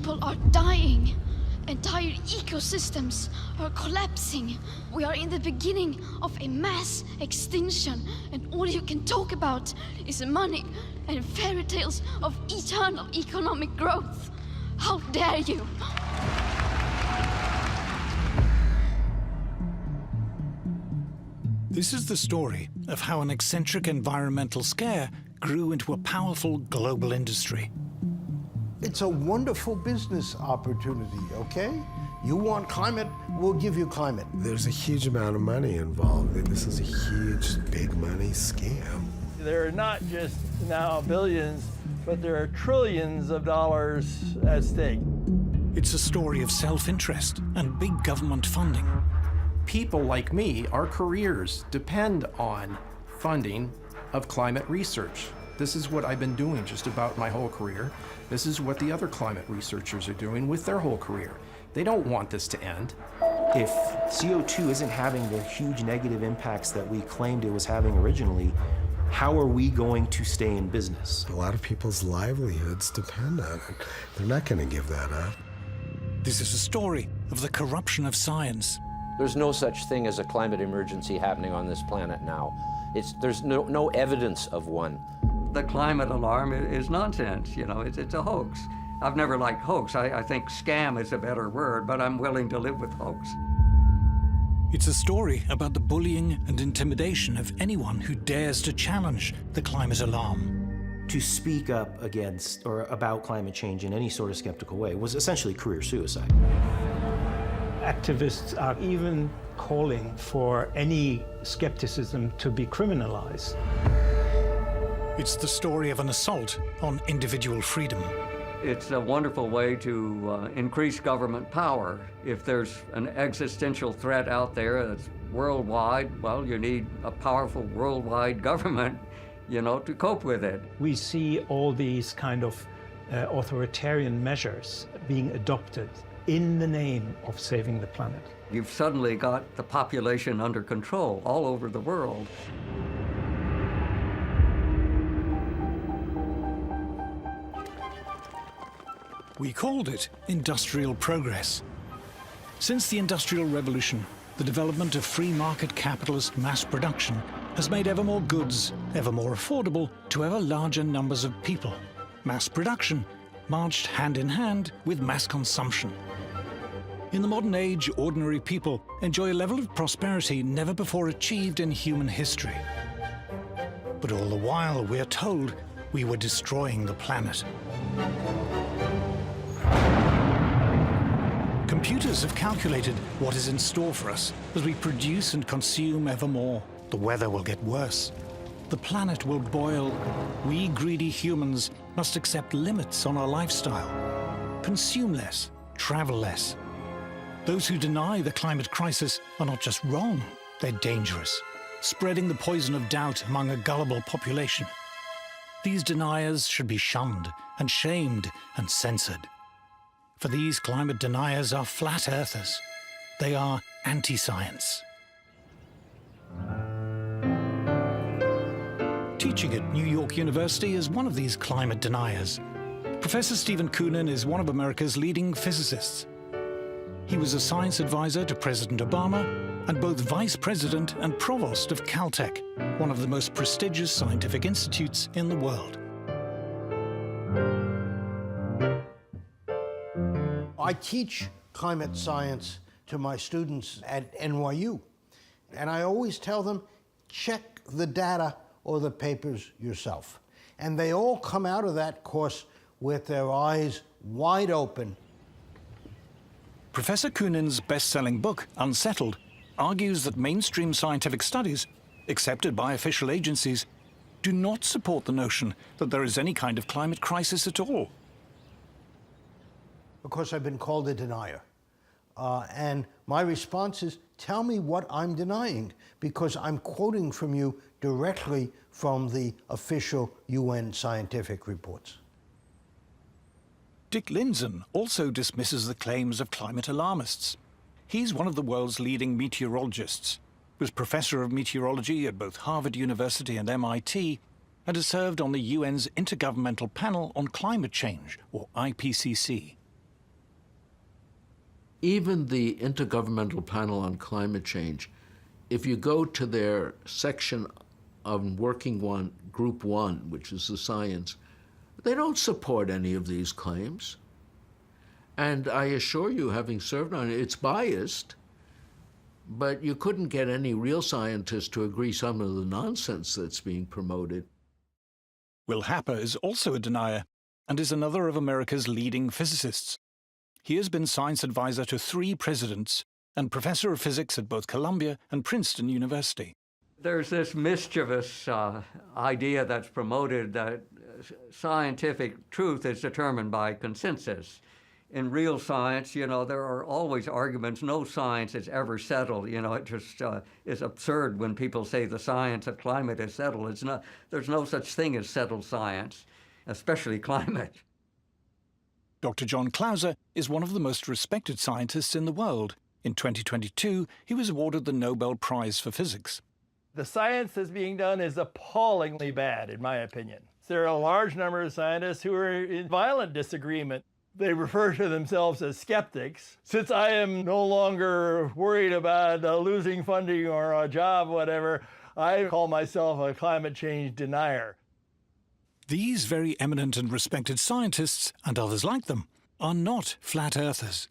People are dying. Entire ecosystems are collapsing. We are in the beginning of a mass extinction, and all you can talk about is money and fairy tales of eternal economic growth. How dare you? This is the story of how an eccentric environmental scare grew into a powerful global industry. It's a wonderful business opportunity, okay? You want climate, we'll give you climate. There's a huge amount of money involved, and this is a huge, big money scam. There are not just now billions, but there are trillions of dollars at stake. It's a story of self-interest and big government funding. People like me, our careers depend on funding of climate research. This is what I've been doing just about my whole career. This is what the other climate researchers are doing with their whole career. They don't want this to end. If CO2 isn't having the huge negative impacts that we claimed it was having originally, how are we going to stay in business? A lot of people's livelihoods depend on it. They're not going to give that up. This is a story of the corruption of science. There's no such thing as a climate emergency happening on this planet now. There's no evidence of one. The climate alarm is nonsense, you know, it's a hoax. I've never liked hoax. I think scam is a better word, but I'm willing to live with hoax. It's a story about the bullying and intimidation of anyone who dares to challenge the climate alarm. To speak up against or about climate change in any sort of skeptical way was essentially career suicide. Activists are even calling for any skepticism to be criminalized. It's the story of an assault on individual freedom. It's a wonderful way to increase government power. If there's an existential threat out there that's worldwide, well, you need a powerful worldwide government, you know, to cope with it. We see all these kind of authoritarian measures being adopted in the name of saving the planet. You've suddenly got the population under control all over the world. We called it industrial progress. Since the Industrial Revolution, the development of free market capitalist mass production has made ever more goods ever more affordable to ever larger numbers of people. Mass production marched hand in hand with mass consumption. In the modern age, ordinary people enjoy a level of prosperity never before achieved in human history. But all the while, we're told we were destroying the planet. Computers have calculated what is in store for us as we produce and consume ever more. The weather will get worse. The planet will boil. We greedy humans must accept limits on our lifestyle. Consume less, travel less. Those who deny the climate crisis are not just wrong, they're dangerous, spreading the poison of doubt among a gullible population. These deniers should be shunned and shamed and censored. For these climate deniers are flat earthers. They are anti-science. Teaching at New York University is one of these climate deniers. Professor Stephen Koonin is one of America's leading physicists. He was a science advisor to President Obama and both vice president and provost of Caltech, one of the most prestigious scientific institutes in the world. I teach climate science to my students at NYU, and I always tell them, check the data or the papers yourself. And they all come out of that course with their eyes wide open. Professor Koonin's best-selling book, Unsettled, argues that mainstream scientific studies, accepted by official agencies, do not support the notion that there is any kind of climate crisis at all. Of course, I've been called a denier. And my response is, tell me what I'm denying, because I'm quoting from you directly from the official UN scientific reports. Dick Lindzen also dismisses the claims of climate alarmists. He's one of the world's leading meteorologists, was professor of meteorology at both Harvard University and MIT, and has served on the UN's Intergovernmental Panel on Climate Change, or IPCC. Even the Intergovernmental Panel on Climate Change, if you go to their section of Working One, Group 1, which is the science, they don't support any of these claims. And I assure you, having served on it, it's biased, but you couldn't get any real scientists to agree some of the nonsense that's being promoted. Will Happer is also a denier and is another of America's leading physicists. He has been science advisor to 3 presidents and professor of physics at both Columbia and Princeton University. There's this mischievous idea that's promoted that scientific truth is determined by consensus. In real science, you know, there are always arguments. No science is ever settled. You know, it just is absurd when people say the science of climate is settled. It's not. There's no such thing as settled science, especially climate. Dr. John Clauser is one of the most respected scientists in the world. In 2022, he was awarded the Nobel Prize for Physics. The science that's being done is appallingly bad, in my opinion. There are a large number of scientists who are in violent disagreement. They refer to themselves as skeptics. Since I am no longer worried about losing funding or a job, whatever, I call myself a climate change denier. These very eminent and respected scientists, and others like them, are not flat earthers.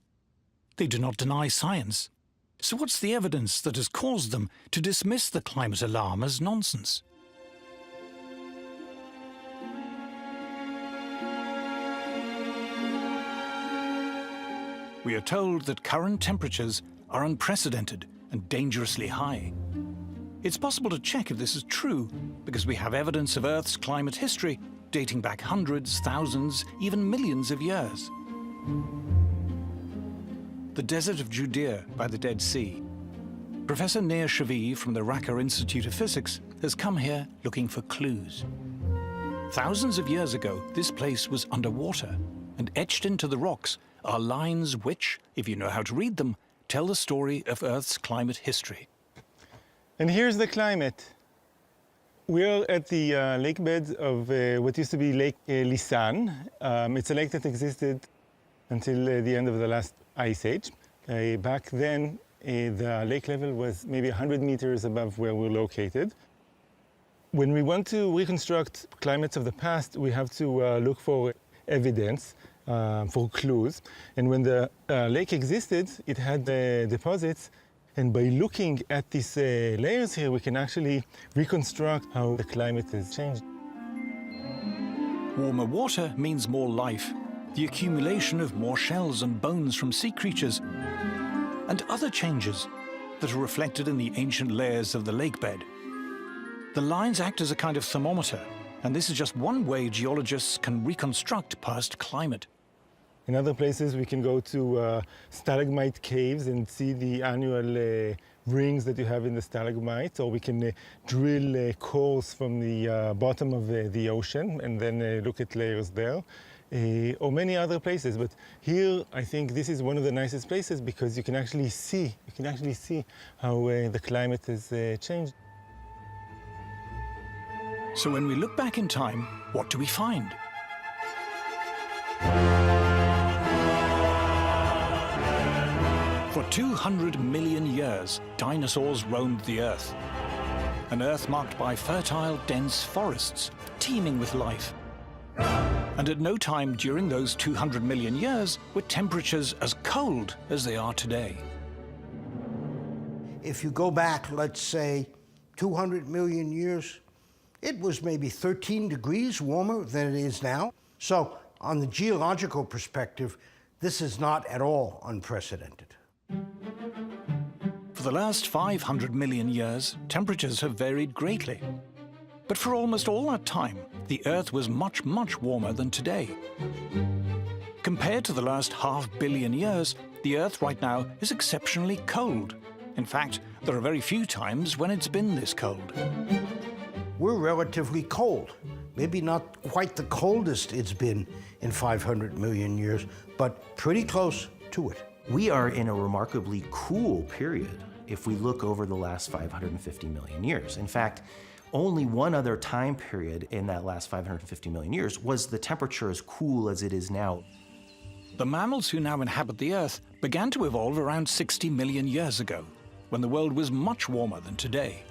They do not deny science. So what's the evidence that has caused them to dismiss the climate alarm as nonsense? We are told that current temperatures are unprecedented and dangerously high. It's possible to check if this is true because we have evidence of Earth's climate history dating back hundreds, thousands, even millions of years. The desert of Judea by the Dead Sea. Professor Nir Shavi from the Raka Institute of Physics has come here looking for clues. Thousands of years ago, this place was underwater, and etched into the rocks are lines which, if you know how to read them, tell the story of Earth's climate history. And here's the climate. We're at the lake bed of what used to be Lake Lisan. It's a lake that existed until the end of the last ice age. Back then, the lake level was maybe 100 meters above where we're located. When we want to reconstruct climates of the past, we have to look for evidence, for clues. And when the lake existed, it had deposits. And by looking at these layers here, we can actually reconstruct how the climate has changed. Warmer water means more life, the accumulation of more shells and bones from sea creatures, and other changes that are reflected in the ancient layers of the lake bed. The lines act as a kind of thermometer, and this is just one way geologists can reconstruct past climate. In other places, we can go to stalagmite caves and see the annual rings that you have in the stalagmites, or we can drill cores from the bottom of the ocean and then look at layers there, or many other places. But here, I think this is one of the nicest places because you can actually see how the climate has changed. So when we look back in time, what do we find? For 200 million years, dinosaurs roamed the Earth. An Earth marked by fertile, dense forests, teeming with life. And at no time during those 200 million years were temperatures as cold as they are today. If you go back, let's say, 200 million years, it was maybe 13 degrees warmer than it is now. So, on the geological perspective, this is not at all unprecedented. For the last 500 million years, temperatures have varied greatly. But for almost all that time, the Earth was much, much warmer than today. Compared to the last half billion years, the Earth right now is exceptionally cold. In fact, there are very few times when it's been this cold. We're relatively cold. Maybe not quite the coldest it's been in 500 million years, but pretty close to it. We are in a remarkably cool period if we look over the last 550 million years. In fact, only one other time period in that last 550 million years was the temperature as cool as it is now. The mammals who now inhabit the Earth began to evolve around 60 million years ago, when the world was much warmer than today.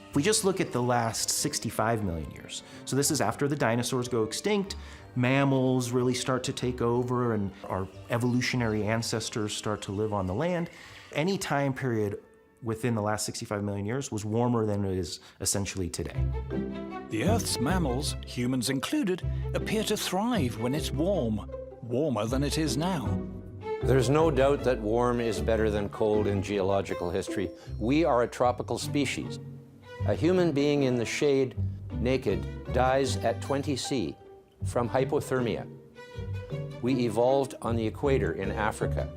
If we just look at the last 65 million years, so this is after the dinosaurs go extinct, mammals really start to take over, and our evolutionary ancestors start to live on the land. Any time period within the last 65 million years was warmer than it is essentially today. The Earth's mammals, humans included, appear to thrive when it's warm, warmer than it is now. There's no doubt that warm is better than cold in geological history. We are a tropical species. A human being in the shade, naked, dies at 20 C from hypothermia. We evolved on the equator in Africa,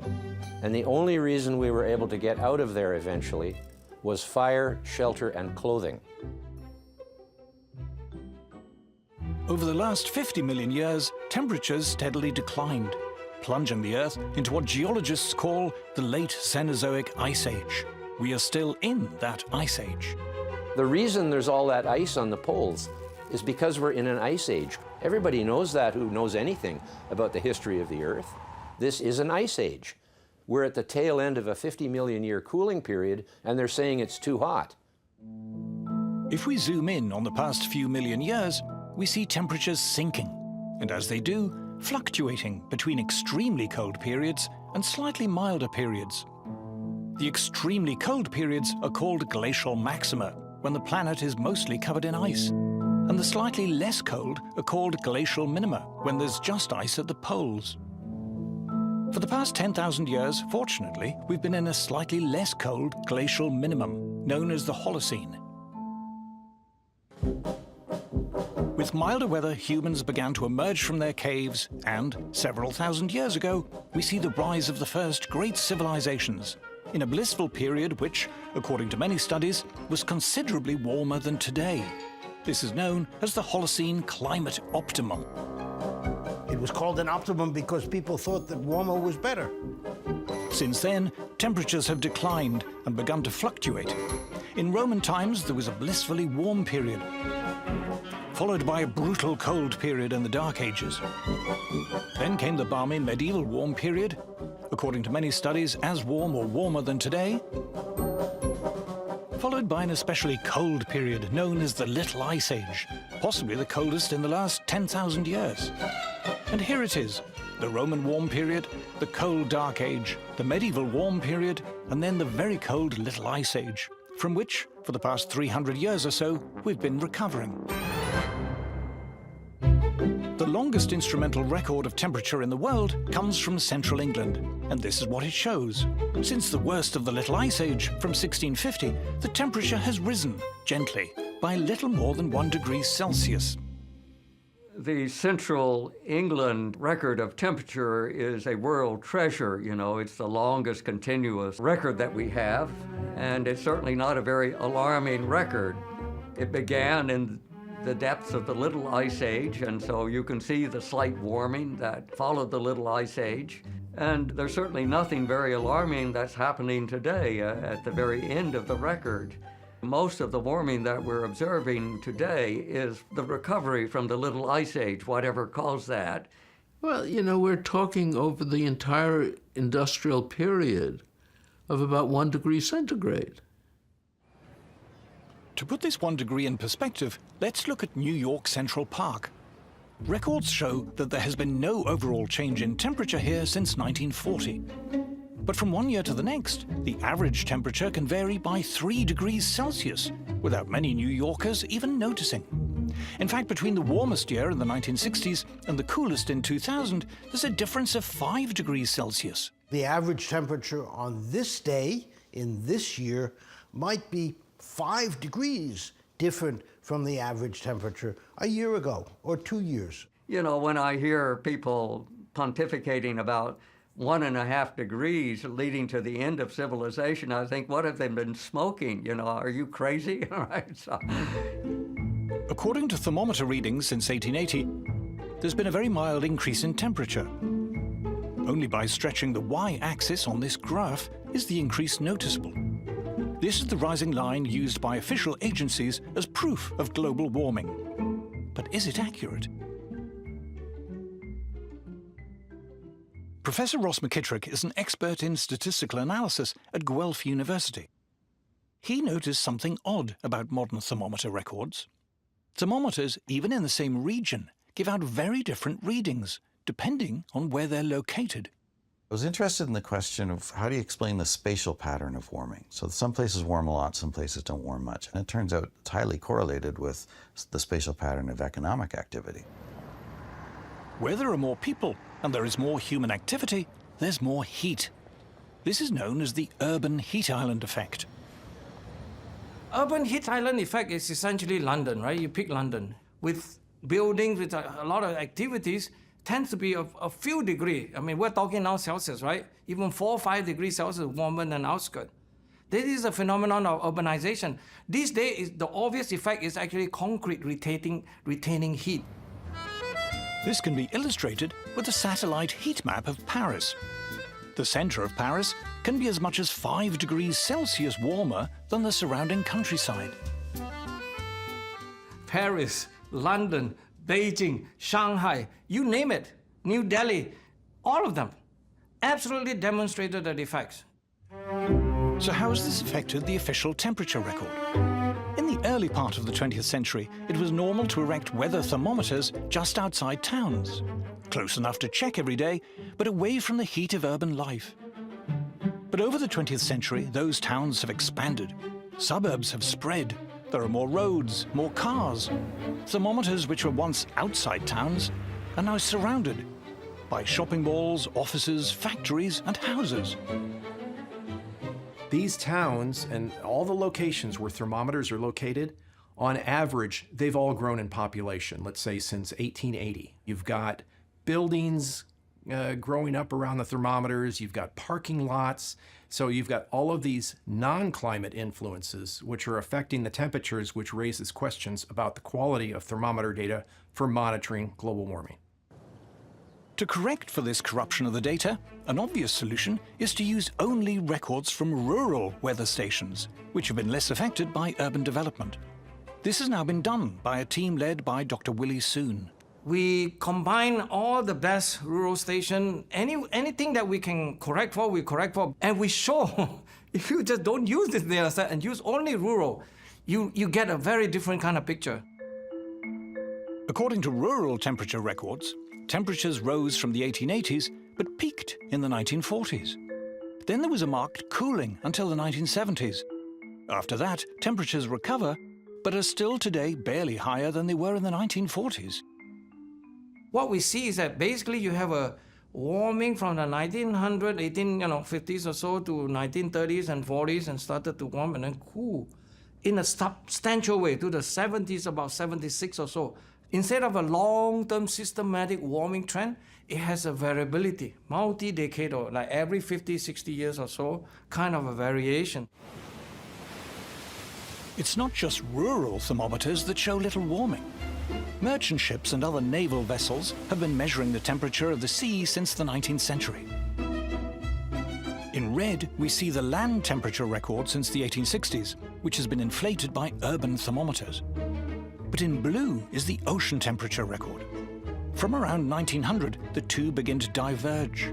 and the only reason we were able to get out of there eventually was fire, shelter, and clothing. Over the last 50 million years, temperatures steadily declined, plunging the Earth into what geologists call the late Cenozoic Ice Age. We are still in that Ice Age. The reason there's all that ice on the poles is because we're in an ice age. Everybody knows that who knows anything about the history of the Earth. This is an ice age. We're at the tail end of a 50 million year cooling period, and they're saying it's too hot. If we zoom in on the past few million years, we see temperatures sinking, and as they do, fluctuating between extremely cold periods and slightly milder periods. The extremely cold periods are called glacial maxima, when the planet is mostly covered in ice, and the slightly less cold are called glacial minima, when there's just ice at the poles. For the past 10,000 years, fortunately, we've been in a slightly less cold glacial minimum, known as the Holocene. With milder weather, humans began to emerge from their caves, and several thousand years ago, we see the rise of the first great civilizations, in a blissful period which, according to many studies, was considerably warmer than today. This is known as the Holocene climate optimum. It was called an optimum because people thought that warmer was better. Since then, temperatures have declined and begun to fluctuate. In Roman times, there was a blissfully warm period, followed by a brutal cold period in the Dark Ages. Then came the balmy medieval warm period, according to many studies as warm or warmer than today, followed by an especially cold period known as the Little Ice Age, possibly the coldest in the last 10,000 years. And here it is, the Roman warm period, the cold Dark Age, the medieval warm period, and then the very cold Little Ice Age, from which, for the past 300 years or so, we've been recovering. The longest instrumental record of temperature in the world comes from central England, and this is what it shows. Since the worst of the Little Ice Age, from 1650, the temperature has risen, gently, by little more than 1 degree Celsius. The central England record of temperature is a world treasure. You know, it's the longest continuous record that we have, and it's certainly not a very alarming record. It began in the depths of the Little Ice Age, and so you can see the slight warming that followed the Little Ice Age. And there's certainly nothing very alarming that's happening today at the very end of the record. Most of the warming that we're observing today is the recovery from the Little Ice Age, whatever caused that. Well, you know, we're talking over the entire industrial period of about 1 degree centigrade. To put this 1 degree in perspective, let's look at New York Central Park. Records show that there has been no overall change in temperature here since 1940. But from one year to the next, the average temperature can vary by 3 degrees Celsius, without many New Yorkers even noticing. In fact, between the warmest year in the 1960s and the coolest in 2000, there's a difference of 5 degrees Celsius. The average temperature on this day in this year might be 5 degrees different from the average temperature a year ago or 2 years. You know, when I hear people pontificating about 1.5 degrees leading to the end of civilization, I think, what have they been smoking? You know, are you crazy? Right? So. According to thermometer readings since 1880, there's been a very mild increase in temperature. Only by stretching the y-axis on this graph is the increase noticeable. This is the rising line used by official agencies as proof of global warming. But is it accurate? Professor Ross McKittrick is an expert in statistical analysis at Guelph University. He noticed something odd about modern thermometer records. Thermometers, even in the same region, give out very different readings, depending on where they're located. I was interested in the question of how do you explain the spatial pattern of warming? So some places warm a lot, some places don't warm much. And it turns out it's highly correlated with the spatial pattern of economic activity. Where there are more people and there is more human activity, there's more heat. This is known as the urban heat island effect. Urban heat island effect is essentially London, right? You pick London. With buildings, with a lot of activities, tends to be a few degrees. I mean, we're talking now Celsius, right? Even 4 or 5 degrees Celsius warmer than outskirts. This is a phenomenon of urbanization. These days, the obvious effect is actually concrete retaining heat. This can be illustrated with a satellite heat map of Paris. The center of Paris can be as much as 5 degrees Celsius warmer than the surrounding countryside. Paris, London, Beijing, Shanghai, you name it, New Delhi, all of them absolutely demonstrated the effects. So how has this affected the official temperature record? In the early part of the 20th century, it was normal to erect weather thermometers just outside towns, close enough to check every day, but away from the heat of urban life. But over the 20th century, those towns have expanded. Suburbs have spread. There are more roads, more cars. Thermometers which were once outside towns are now surrounded by shopping malls, offices, factories, and houses. These towns and all the locations where thermometers are located, on average, they've all grown in population, let's say since 1880. You've got buildings growing up around the thermometers, you've got parking lots, so you've got all of these non-climate influences which are affecting the temperatures, which raises questions about the quality of thermometer data for monitoring global warming. To correct for this corruption of the data, an obvious solution is to use only records from rural weather stations, which have been less affected by urban development. This has now been done by a team led by Dr. Willie Soon. We combine all the best rural stations, anything that we can correct for, we correct for, and we show if you just don't use this data set and use only rural, you get a very different kind of picture. According to rural temperature records, temperatures rose from the 1880s but peaked in the 1940s. Then there was a marked cooling until the 1970s. After that, temperatures recover, but are still today barely higher than they were in the 1940s. What we see is that basically you have a warming from the 50s or so to 1930s and 40s and started to warm and then cool in a substantial way to the 70s, about 76 or so. Instead of a long-term systematic warming trend, it has a variability, multi-decadal, like every 50, 60 years or so, kind of a variation. It's not just rural thermometers that show little warming. Merchant ships and other naval vessels have been measuring the temperature of the sea since the 19th century. In red, we see the land temperature record since the 1860s, which has been inflated by urban thermometers. But in blue is the ocean temperature record. From around 1900, the two begin to diverge.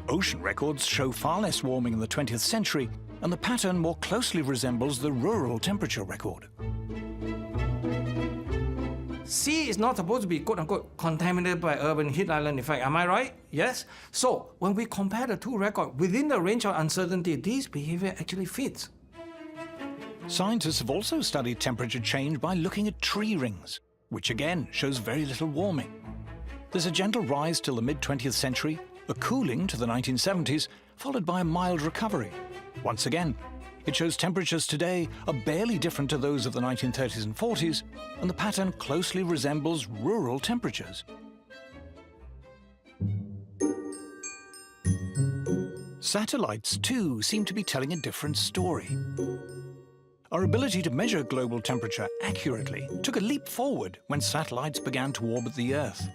Ocean records show far less warming in the 20th century, and the pattern more closely resembles the rural temperature record. Sea is not supposed to be, quote-unquote, contaminated by urban heat island effect. Am I right? Yes? So when we compare the two records, within the range of uncertainty, this behavior actually fits. Scientists have also studied temperature change by looking at tree rings, which again shows very little warming. There's a gentle rise till the mid-20th century, a cooling to the 1970s, followed by a mild recovery. Once again, it shows temperatures today are barely different to those of the 1930s and 40s, and the pattern closely resembles rural temperatures. Satellites, too, seem to be telling a different story. Our ability to measure global temperature accurately took a leap forward when satellites began to orbit the Earth.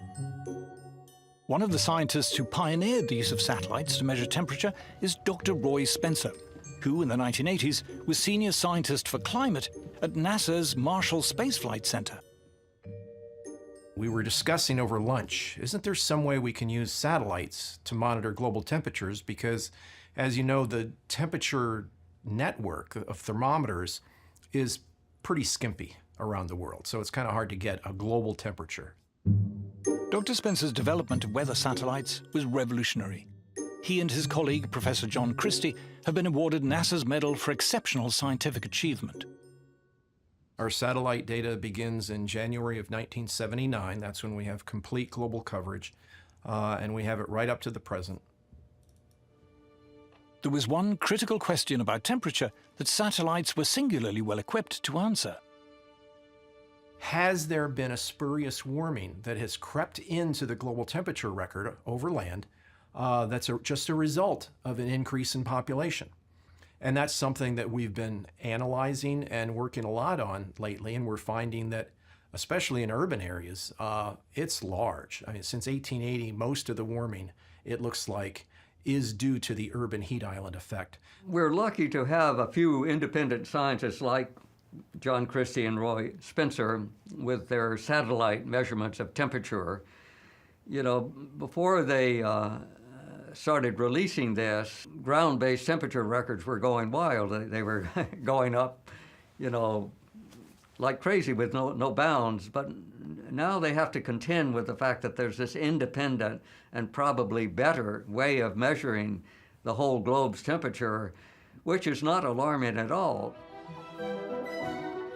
One of the scientists who pioneered the use of satellites to measure temperature is Dr. Roy Spencer, who in the 1980s was senior scientist for climate at NASA's Marshall Space Flight Center. We were discussing over lunch, isn't there some way we can use satellites to monitor global temperatures? Because, as you know, the temperature network of thermometers is pretty skimpy around the world, so it's kind of hard to get a global temperature. Dr. Spencer's development of weather satellites was revolutionary. He and his colleague, Professor John Christie, have been awarded NASA's Medal for Exceptional Scientific Achievement. Our satellite data begins in January of 1979. That's when we have complete global coverage, and we have it right up to the present. There was one critical question about temperature that satellites were singularly well equipped to answer. Has there been a spurious warming that has crept into the global temperature record over land that's just a result of an increase in population? And that's something that we've been analyzing and working a lot on lately, and we're finding that, especially in urban areas, it's large. I mean, since 1880, most of the warming, it looks like, is due to the urban heat island effect. We're lucky to have a few independent scientists like John Christie and Roy Spencer with their satellite measurements of temperature. You know, before they started releasing this, ground-based temperature records were going wild. They were going up, you know, like crazy with no bounds. But now they have to contend with the fact that there's this independent and probably better way of measuring the whole globe's temperature, which is not alarming at all.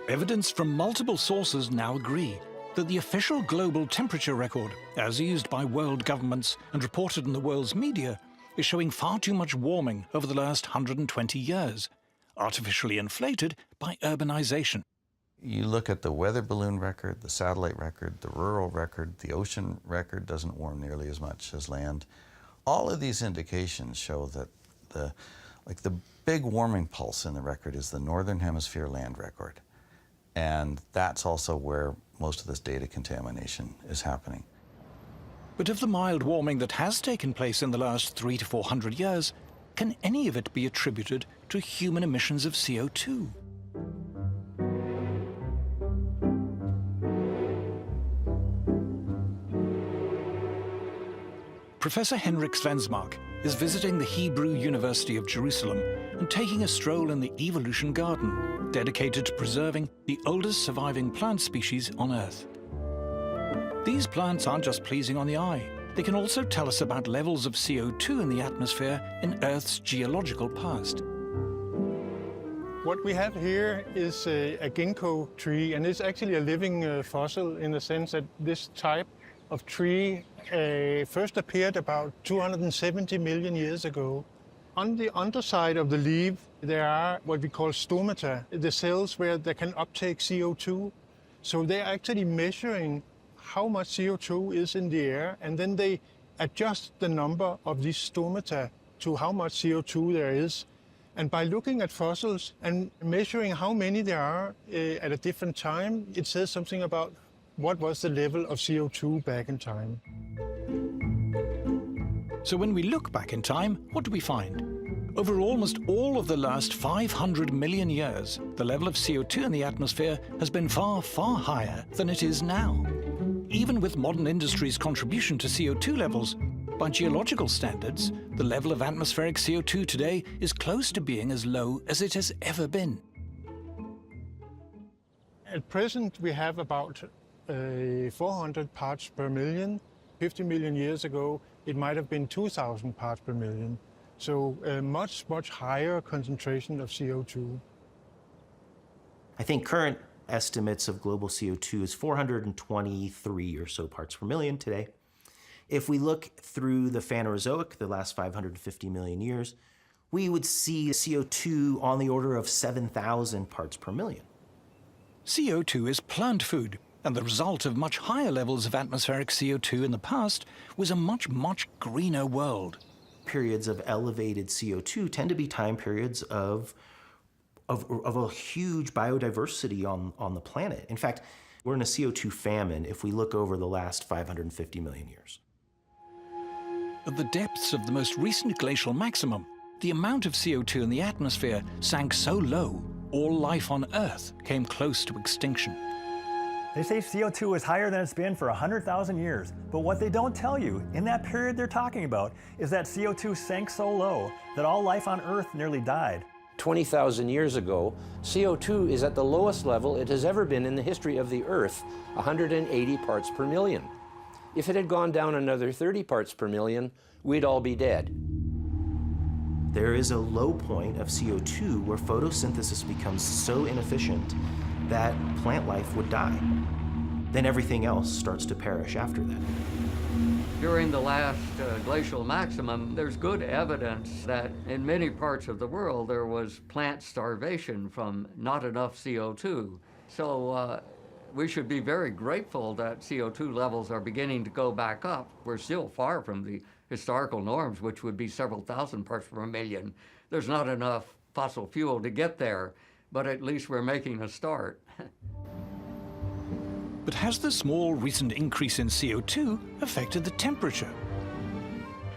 Evidence from multiple sources now agree that the official global temperature record, as used by world governments and reported in the world's media, is showing far too much warming over the last 120 years, artificially inflated by urbanization. You look at the weather balloon record, the satellite record, the rural record, the ocean record doesn't warm nearly as much as land. All of these indications show that the big warming pulse in the record is the Northern Hemisphere land record. And that's also where most of this data contamination is happening. But of the mild warming that has taken place in the last 300 to 400 years, can any of it be attributed to human emissions of CO2? Professor Henrik Svensmark is visiting the Hebrew University of Jerusalem and taking a stroll in the Evolution Garden, dedicated to preserving the oldest surviving plant species on Earth. These plants aren't just pleasing on the eye. They can also tell us about levels of CO2 in the atmosphere in Earth's geological past. What we have here is a ginkgo tree, and it's actually a living fossil in the sense that this type of tree first appeared about 270 million years ago. On the underside of the leaf, there are what we call stomata, the cells where they can uptake CO2. So they're actually measuring how much CO2 is in the air, and then they adjust the number of these stomata to how much CO2 there is. And by looking at fossils and measuring how many there are at a different time, it says something about what was the level of CO2 back in time. So when we look back in time, what do we find? Over almost all of the last 500 million years, the level of CO2 in the atmosphere has been far, far higher than it is now. Even with modern industry's contribution to CO2 levels, by geological standards, the level of atmospheric CO2 today is close to being as low as it has ever been. At present, we have about 400 parts per million. 50 million years ago, it might have been 2,000 parts per million. So a much, much higher concentration of CO2. I think current estimates of global CO2 is 423 or so parts per million today. If we look through the Phanerozoic, the last 550 million years, we would see CO2 on the order of 7,000 parts per million. CO2 is plant food, and the result of much higher levels of atmospheric CO2 in the past was a much, much greener world. Periods of elevated CO2 tend to be time periods of a huge biodiversity on the planet. In fact, we're in a CO2 famine if we look over the last 550 million years. At the depths of the most recent glacial maximum, the amount of CO2 in the atmosphere sank so low, all life on Earth came close to extinction. They say CO2 is higher than it's been for 100,000 years, but what they don't tell you in that period they're talking about is that CO2 sank so low that all life on Earth nearly died. 20,000 years ago, CO2 is at the lowest level it has ever been in the history of the Earth, 180 parts per million. If it had gone down another 30 parts per million, we'd all be dead. There is a low point of CO2 where photosynthesis becomes so inefficient that plant life would die. Then everything else starts to perish after that. During the last glacial maximum, there's good evidence that in many parts of the world there was plant starvation from not enough CO2. So we should be very grateful that CO2 levels are beginning to go back up. We're still far from the historical norms, which would be several thousand parts per million. There's not enough fossil fuel to get there, but at least we're making a start. But has the small recent increase in CO2 affected the temperature?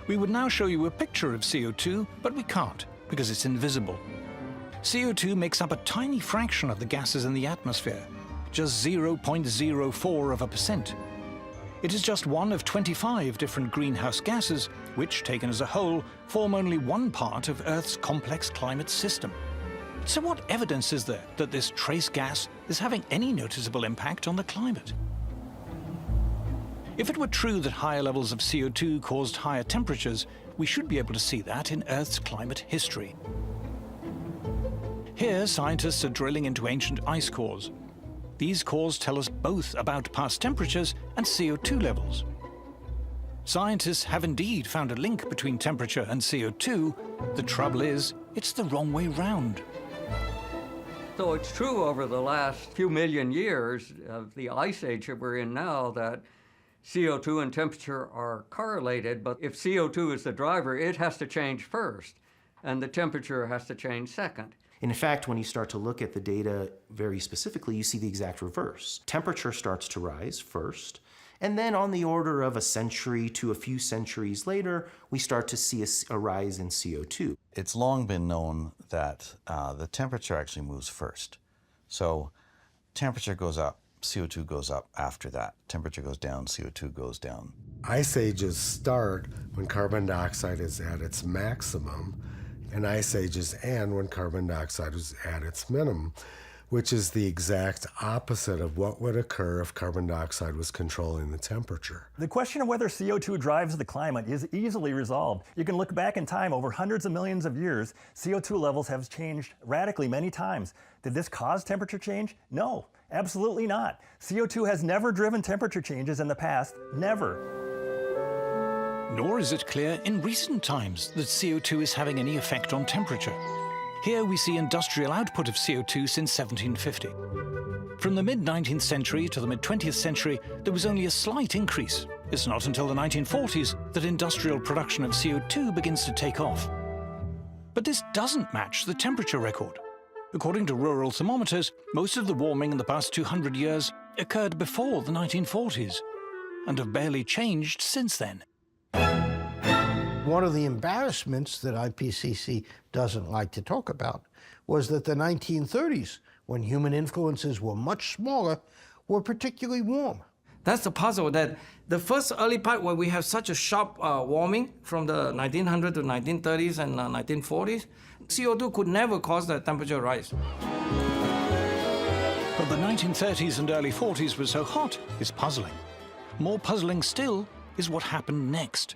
We would now show you a picture of CO2, but we can't, because it's invisible. CO2 makes up a tiny fraction of the gases in the atmosphere, just 0.04%. It is just one of 25 different greenhouse gases, which, taken as a whole, form only one part of Earth's complex climate system. So what evidence is there that this trace gas is having any noticeable impact on the climate? If it were true that higher levels of CO2 caused higher temperatures, we should be able to see that in Earth's climate history. Here, scientists are drilling into ancient ice cores. These cores tell us both about past temperatures and CO2 levels. Scientists have indeed found a link between temperature and CO2. The trouble is, it's the wrong way round. So it's true over the last few million years of the ice age that we're in now that CO2 and temperature are correlated, but if CO2 is the driver, it has to change first, and the temperature has to change second. In fact, when you start to look at the data very specifically, you see the exact reverse. Temperature starts to rise first, and then on the order of a century to a few centuries later, we start to see a rise in CO2. It's long been known that the temperature actually moves first. So temperature goes up, CO2 goes up after that. Temperature goes down, CO2 goes down. Ice ages start when carbon dioxide is at its maximum, and ice ages end when carbon dioxide is at its minimum, which is the exact opposite of what would occur if carbon dioxide was controlling the temperature. The question of whether CO2 drives the climate is easily resolved. You can look back in time over hundreds of millions of years. CO2 levels have changed radically many times. Did this cause temperature change? No, absolutely not. CO2 has never driven temperature changes in the past, never. Nor is it clear in recent times that CO2 is having any effect on temperature. Here we see industrial output of CO2 since 1750. From the mid-19th century to the mid-20th century, there was only a slight increase. It's not until the 1940s that industrial production of CO2 begins to take off. But this doesn't match the temperature record. According to rural thermometers, most of the warming in the past 200 years occurred before the 1940s, and have barely changed since then. One of the embarrassments that IPCC doesn't like to talk about was that the 1930s, when human influences were much smaller, were particularly warm. That's the puzzle, that the first early part where we have such a sharp warming from the 1900s to 1930s and 1940s, CO2 could never cause the temperature rise. But the 1930s and early 40s were so hot is puzzling. More puzzling still is what happened next.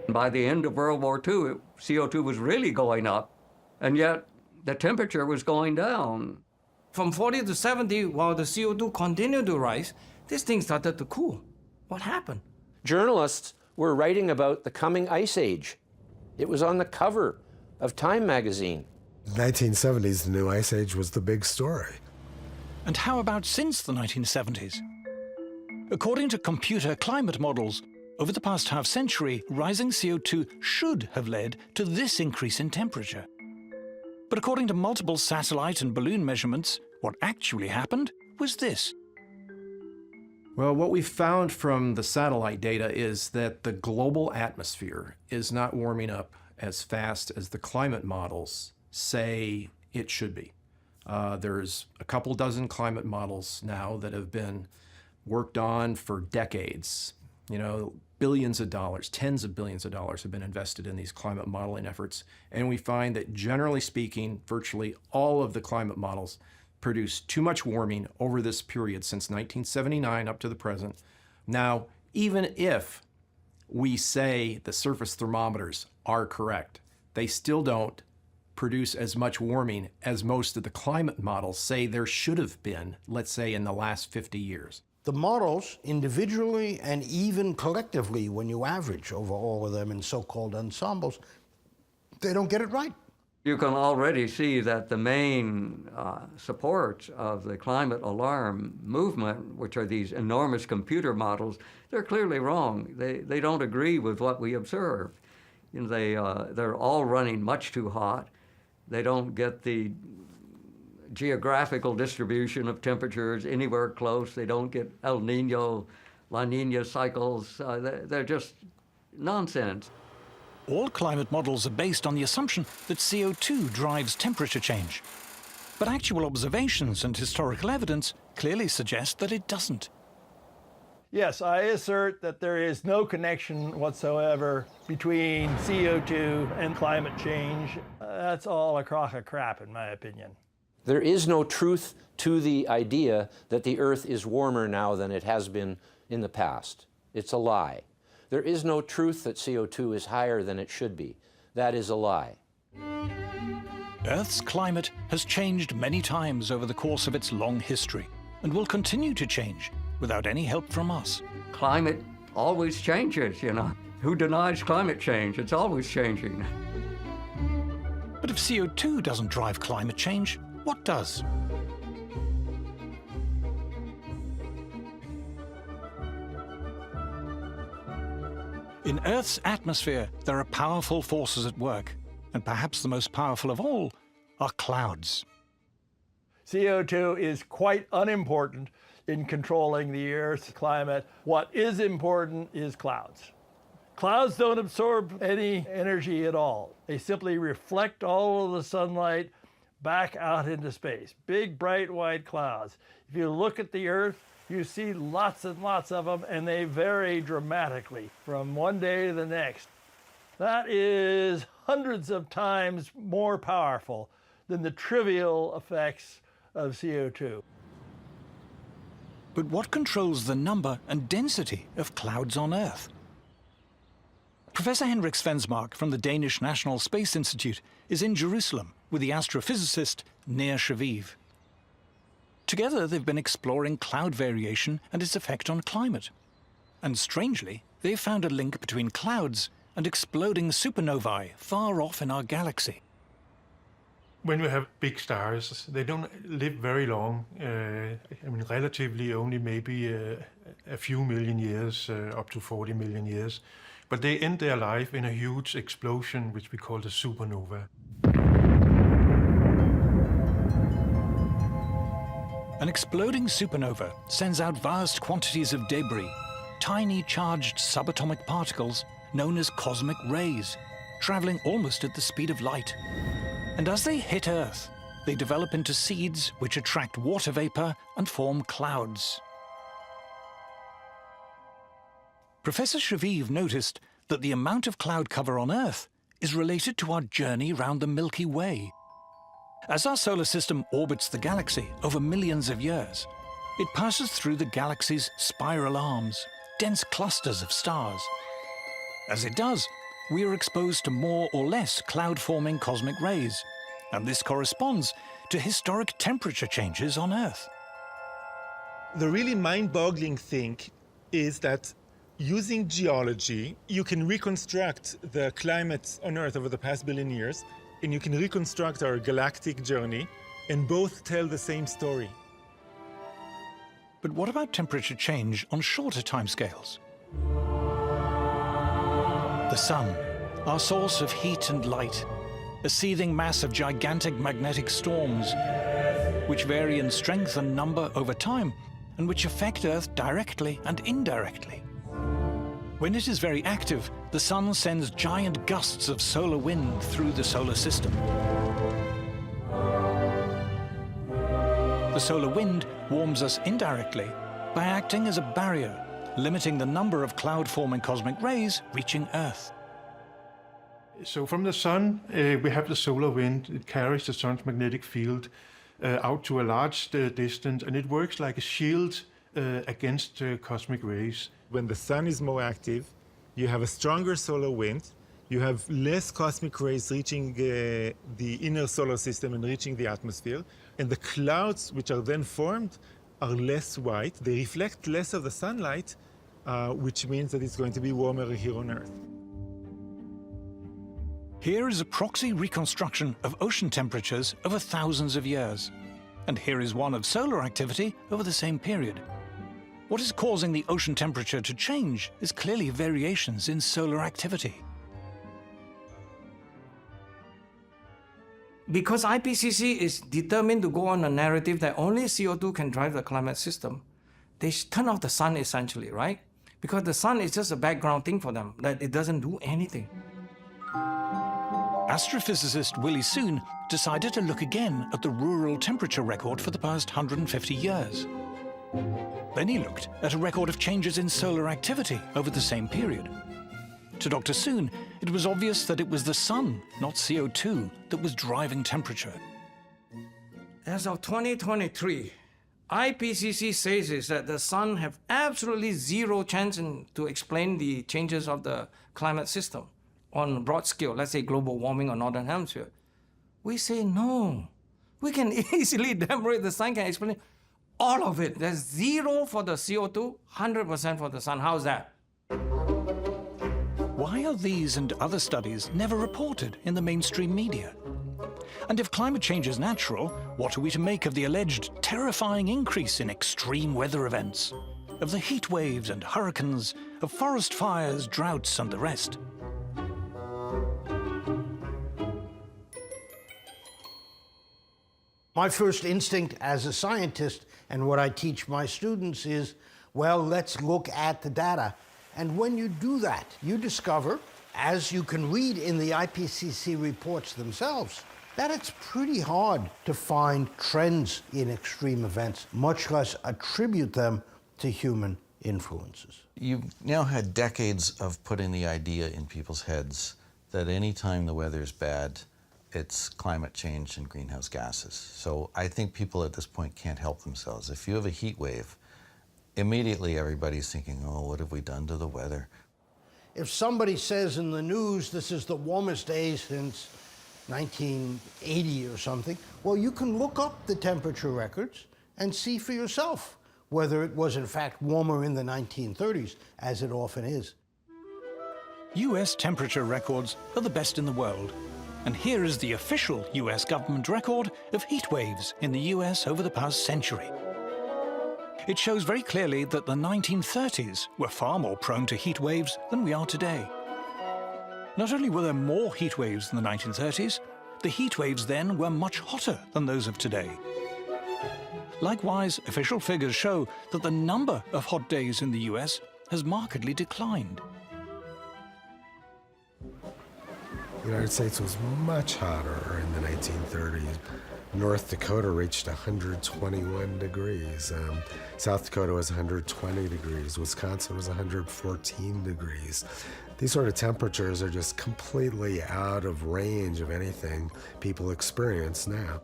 By the end of World War II, CO2 was really going up, and yet the temperature was going down. From 40 to 70, while the CO2 continued to rise, this thing started to cool. What happened? Journalists were writing about the coming ice age. It was on the cover of Time magazine. 1970s, the new ice age was the big story. And how about since the 1970s? According to computer climate models, over the past half-century, rising CO2 should have led to this increase in temperature. But according to multiple satellite and balloon measurements, what actually happened was this. Well, what we've found from the satellite data is that the global atmosphere is not warming up as fast as the climate models say it should be. There's a couple dozen climate models now that have been worked on for decades. You know, billions of dollars, tens of billions of dollars have been invested in these climate modeling efforts. And we find that generally speaking, virtually all of the climate models produce too much warming over this period since 1979 up to the present. Now, even if we say the surface thermometers are correct, they still don't produce as much warming as most of the climate models say there should have been, let's say, in the last 50 years. The models, individually and even collectively, when you average over all of them in so-called ensembles, they don't get it right. You can already see that the main supports of the climate alarm movement, which are these enormous computer models, they're clearly wrong. They don't agree with what we observe. You know, they're all running much too hot. They don't get the geographical distribution of temperatures anywhere close. They don't get El Nino, La Nina cycles. They're just nonsense. All climate models are based on the assumption that CO2 drives temperature change. But actual observations and historical evidence clearly suggest that it doesn't. Yes, I assert that there is no connection whatsoever between CO2 and climate change. That's all a crock of crap, in my opinion. There is no truth to the idea that the Earth is warmer now than it has been in the past. It's a lie. There is no truth that CO2 is higher than it should be. That is a lie. Earth's climate has changed many times over the course of its long history and will continue to change without any help from us. Climate always changes, you know. Who denies climate change? It's always changing. But if CO2 doesn't drive climate change, what does? In Earth's atmosphere, there are powerful forces at work, and perhaps the most powerful of all are clouds. CO2 is quite unimportant in controlling the Earth's climate. What is important is clouds. Clouds don't absorb any energy at all. They simply reflect all of the sunlight back out into space. Big, bright, white clouds. If you look at the Earth, you see lots and lots of them, and they vary dramatically from one day to the next. That is hundreds of times more powerful than the trivial effects of CO2. But what controls the number and density of clouds on Earth? Professor Henrik Svensmark from the Danish National Space Institute is in Jerusalem with the astrophysicist Nir Shaviv. Together, they've been exploring cloud variation and its effect on climate. And strangely, they've found a link between clouds and exploding supernovae far off in our galaxy. When you have big stars, they don't live very long. Relatively only maybe a few million years, up to 40 million years. But they end their life in a huge explosion, which we call the supernova. An exploding supernova sends out vast quantities of debris, tiny charged subatomic particles known as cosmic rays, traveling almost at the speed of light. And as they hit Earth, they develop into seeds which attract water vapor and form clouds. Professor Shaviv noticed that the amount of cloud cover on Earth is related to our journey round the Milky Way. As our solar system orbits the galaxy over millions of years, it passes through the galaxy's spiral arms, dense clusters of stars. As it does, we are exposed to more or less cloud-forming cosmic rays, and this corresponds to historic temperature changes on Earth. The really mind-boggling thing is that using geology, you can reconstruct the climate on Earth over the past billion years, and you can reconstruct our galactic journey, and both tell the same story. But what about temperature change on shorter timescales? The sun, our source of heat and light, a seething mass of gigantic magnetic storms, which vary in strength and number over time, and which affect Earth directly and indirectly. When it is very active, the sun sends giant gusts of solar wind through the solar system. The solar wind warms us indirectly by acting as a barrier, limiting the number of cloud-forming cosmic rays reaching Earth. So from the sun, we have the solar wind. It carries the sun's magnetic field out to a large distance, and it works like a shield against cosmic rays. When the sun is more active, you have a stronger solar wind, you have less cosmic rays reaching the inner solar system and reaching the atmosphere, and the clouds which are then formed are less white. They reflect less of the sunlight, which means that it's going to be warmer here on Earth. Here is a proxy reconstruction of ocean temperatures over thousands of years. And here is one of solar activity over the same period. What is causing the ocean temperature to change is clearly variations in solar activity. Because IPCC is determined to go on a narrative that only CO2 can drive the climate system, they turn off the sun essentially, right? Because the sun is just a background thing for them, that it doesn't do anything. Astrophysicist Willie Soon decided to look again at the rural temperature record for the past 150 years. Then he looked at a record of changes in solar activity over the same period. To Dr. Soon, it was obvious that it was the sun, not CO2, that was driving temperature. As of 2023, IPCC says is that the sun have absolutely zero chance to explain the changes of the climate system on a broad scale, let's say global warming or northern hemisphere. We say no. We can easily demonstrate the sun can explain all of it. There's zero for the CO2, 100% for the sun. How's that? Why are these and other studies never reported in the mainstream media? And if climate change is natural, what are we to make of the alleged terrifying increase in extreme weather events? Of the heat waves and hurricanes, of forest fires, droughts, and the rest? My first instinct as a scientist, and what I teach my students, is, well, let's look at the data. And when you do that, you discover, as you can read in the IPCC reports themselves, that it's pretty hard to find trends in extreme events, much less attribute them to human influences. You've now had decades of putting the idea in people's heads that any time the weather is bad, it's climate change and greenhouse gases. So I think people at this point can't help themselves. If you have a heat wave, immediately everybody's thinking, oh, what have we done to the weather? If somebody says in the news this is the warmest day since 1980 or something, well, you can look up the temperature records and see for yourself whether it was in fact warmer in the 1930s, as it often is. US temperature records are the best in the world. And here is the official US government record of heat waves in the US over the past century. It shows very clearly that the 1930s were far more prone to heat waves than we are today. Not only were there more heat waves in the 1930s, the heat waves then were much hotter than those of today. Likewise, official figures show that the number of hot days in the US has markedly declined. The United States was much hotter in the 1930s. North Dakota reached 121 degrees. South Dakota was 120 degrees. Wisconsin was 114 degrees. These sort of temperatures are just completely out of range of anything people experience now.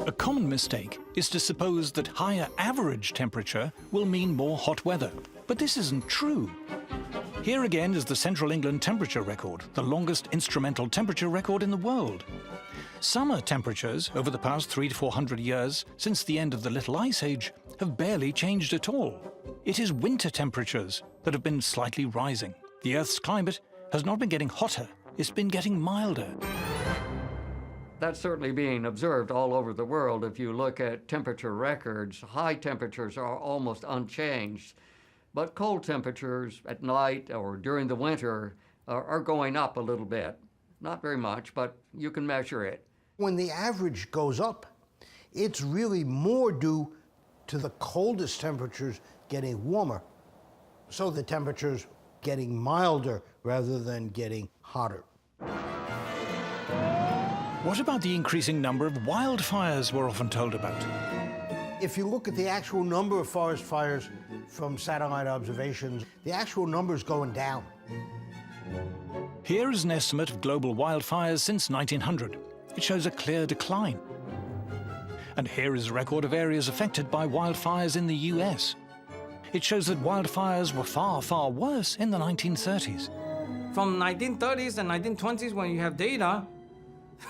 A common mistake is to suppose that higher average temperature will mean more hot weather. But this isn't true. Here again is the Central England temperature record, the longest instrumental temperature record in the world. Summer temperatures over the past 300 to 400 years, since the end of the Little Ice Age, have barely changed at all. It is winter temperatures that have been slightly rising. The Earth's climate has not been getting hotter, it's been getting milder. That's certainly being observed all over the world. If you look at temperature records, high temperatures are almost unchanged. But cold temperatures at night or during the winter are going up a little bit. Not very much, but you can measure it. When the average goes up, it's really more due to the coldest temperatures getting warmer. So the temperatures getting milder rather than getting hotter. What about the increasing number of wildfires we're often told about? If you look at the actual number of forest fires from satellite observations, the actual number is going down. Here is an estimate of global wildfires since 1900. It shows a clear decline. And here is a record of areas affected by wildfires in the US. It shows that wildfires were far, far worse in the 1930s. From 1930s and 1920s, when you have data,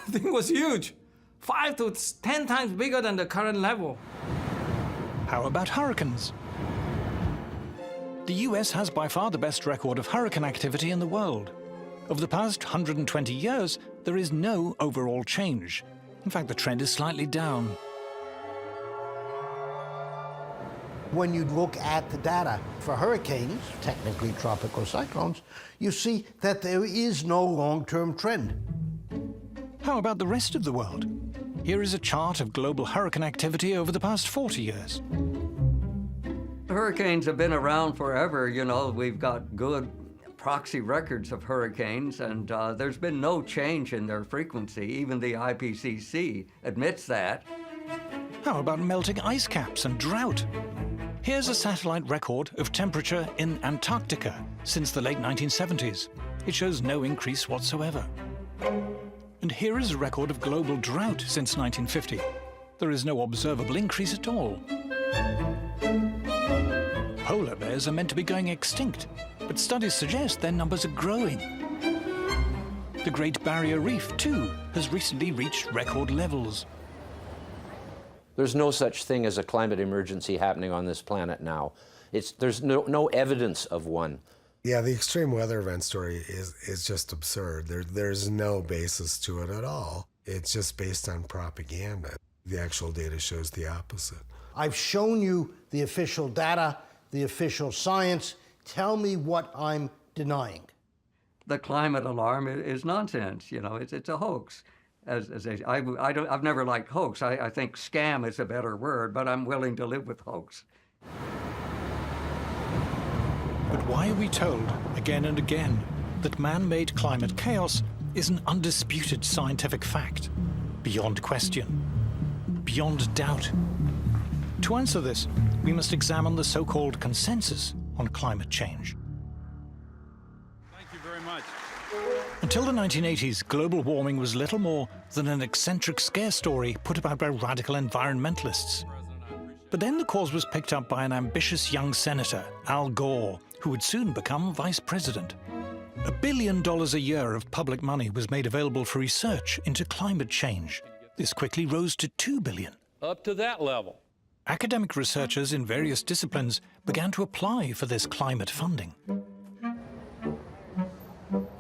the thing was huge. 5 to 10 times bigger than the current level. How about hurricanes? The US has by far the best record of hurricane activity in the world. Over the past 120 years, there is no overall change. In fact, the trend is slightly down. When you look at the data for hurricanes, technically tropical cyclones, you see that there is no long-term trend. How about the rest of the world? Here is a chart of global hurricane activity over the past 40 years. Hurricanes have been around forever. You know, we've got good proxy records of hurricanes, and there's been no change in their frequency. Even the IPCC admits that. How about melting ice caps and drought? Here's a satellite record of temperature in Antarctica since the late 1970s. It shows no increase whatsoever. And here is a record of global drought since 1950. There is no observable increase at all. Polar bears are meant to be going extinct, but studies suggest their numbers are growing. The Great Barrier Reef, too, has recently reached record levels. There's no such thing as a climate emergency happening on this planet now. There's no evidence of one. Yeah, the extreme weather event story is just absurd. There's no basis to it at all. It's just based on propaganda. The actual data shows the opposite. I've shown you the official data, the official science. Tell me what I'm denying. The climate alarm is nonsense. You know, it's a hoax. I've never liked hoax. I think scam is a better word, but I'm willing to live with hoax. But why are we told, again and again, that man-made climate chaos is an undisputed scientific fact, beyond question, beyond doubt? To answer this, we must examine the so-called consensus on climate change. Thank you very much. Until the 1980s, global warming was little more than an eccentric scare story put about by radical environmentalists. But then the cause was picked up by an ambitious young senator, Al Gore, who would soon become vice president. $1 billion a year of public money was made available for research into climate change. This quickly rose to $2 billion. Up to that level. Academic researchers in various disciplines began to apply for this climate funding.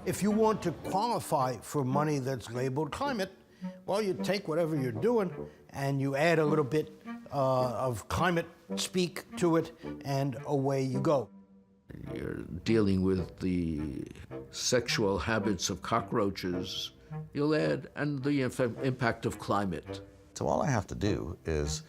If you want to qualify for money that's labeled climate, well, you take whatever you're doing and you add a little bit of climate speak to it, and away you go. You're dealing with the sexual habits of cockroaches. You'll add, and the impact of climate. So all I have to do is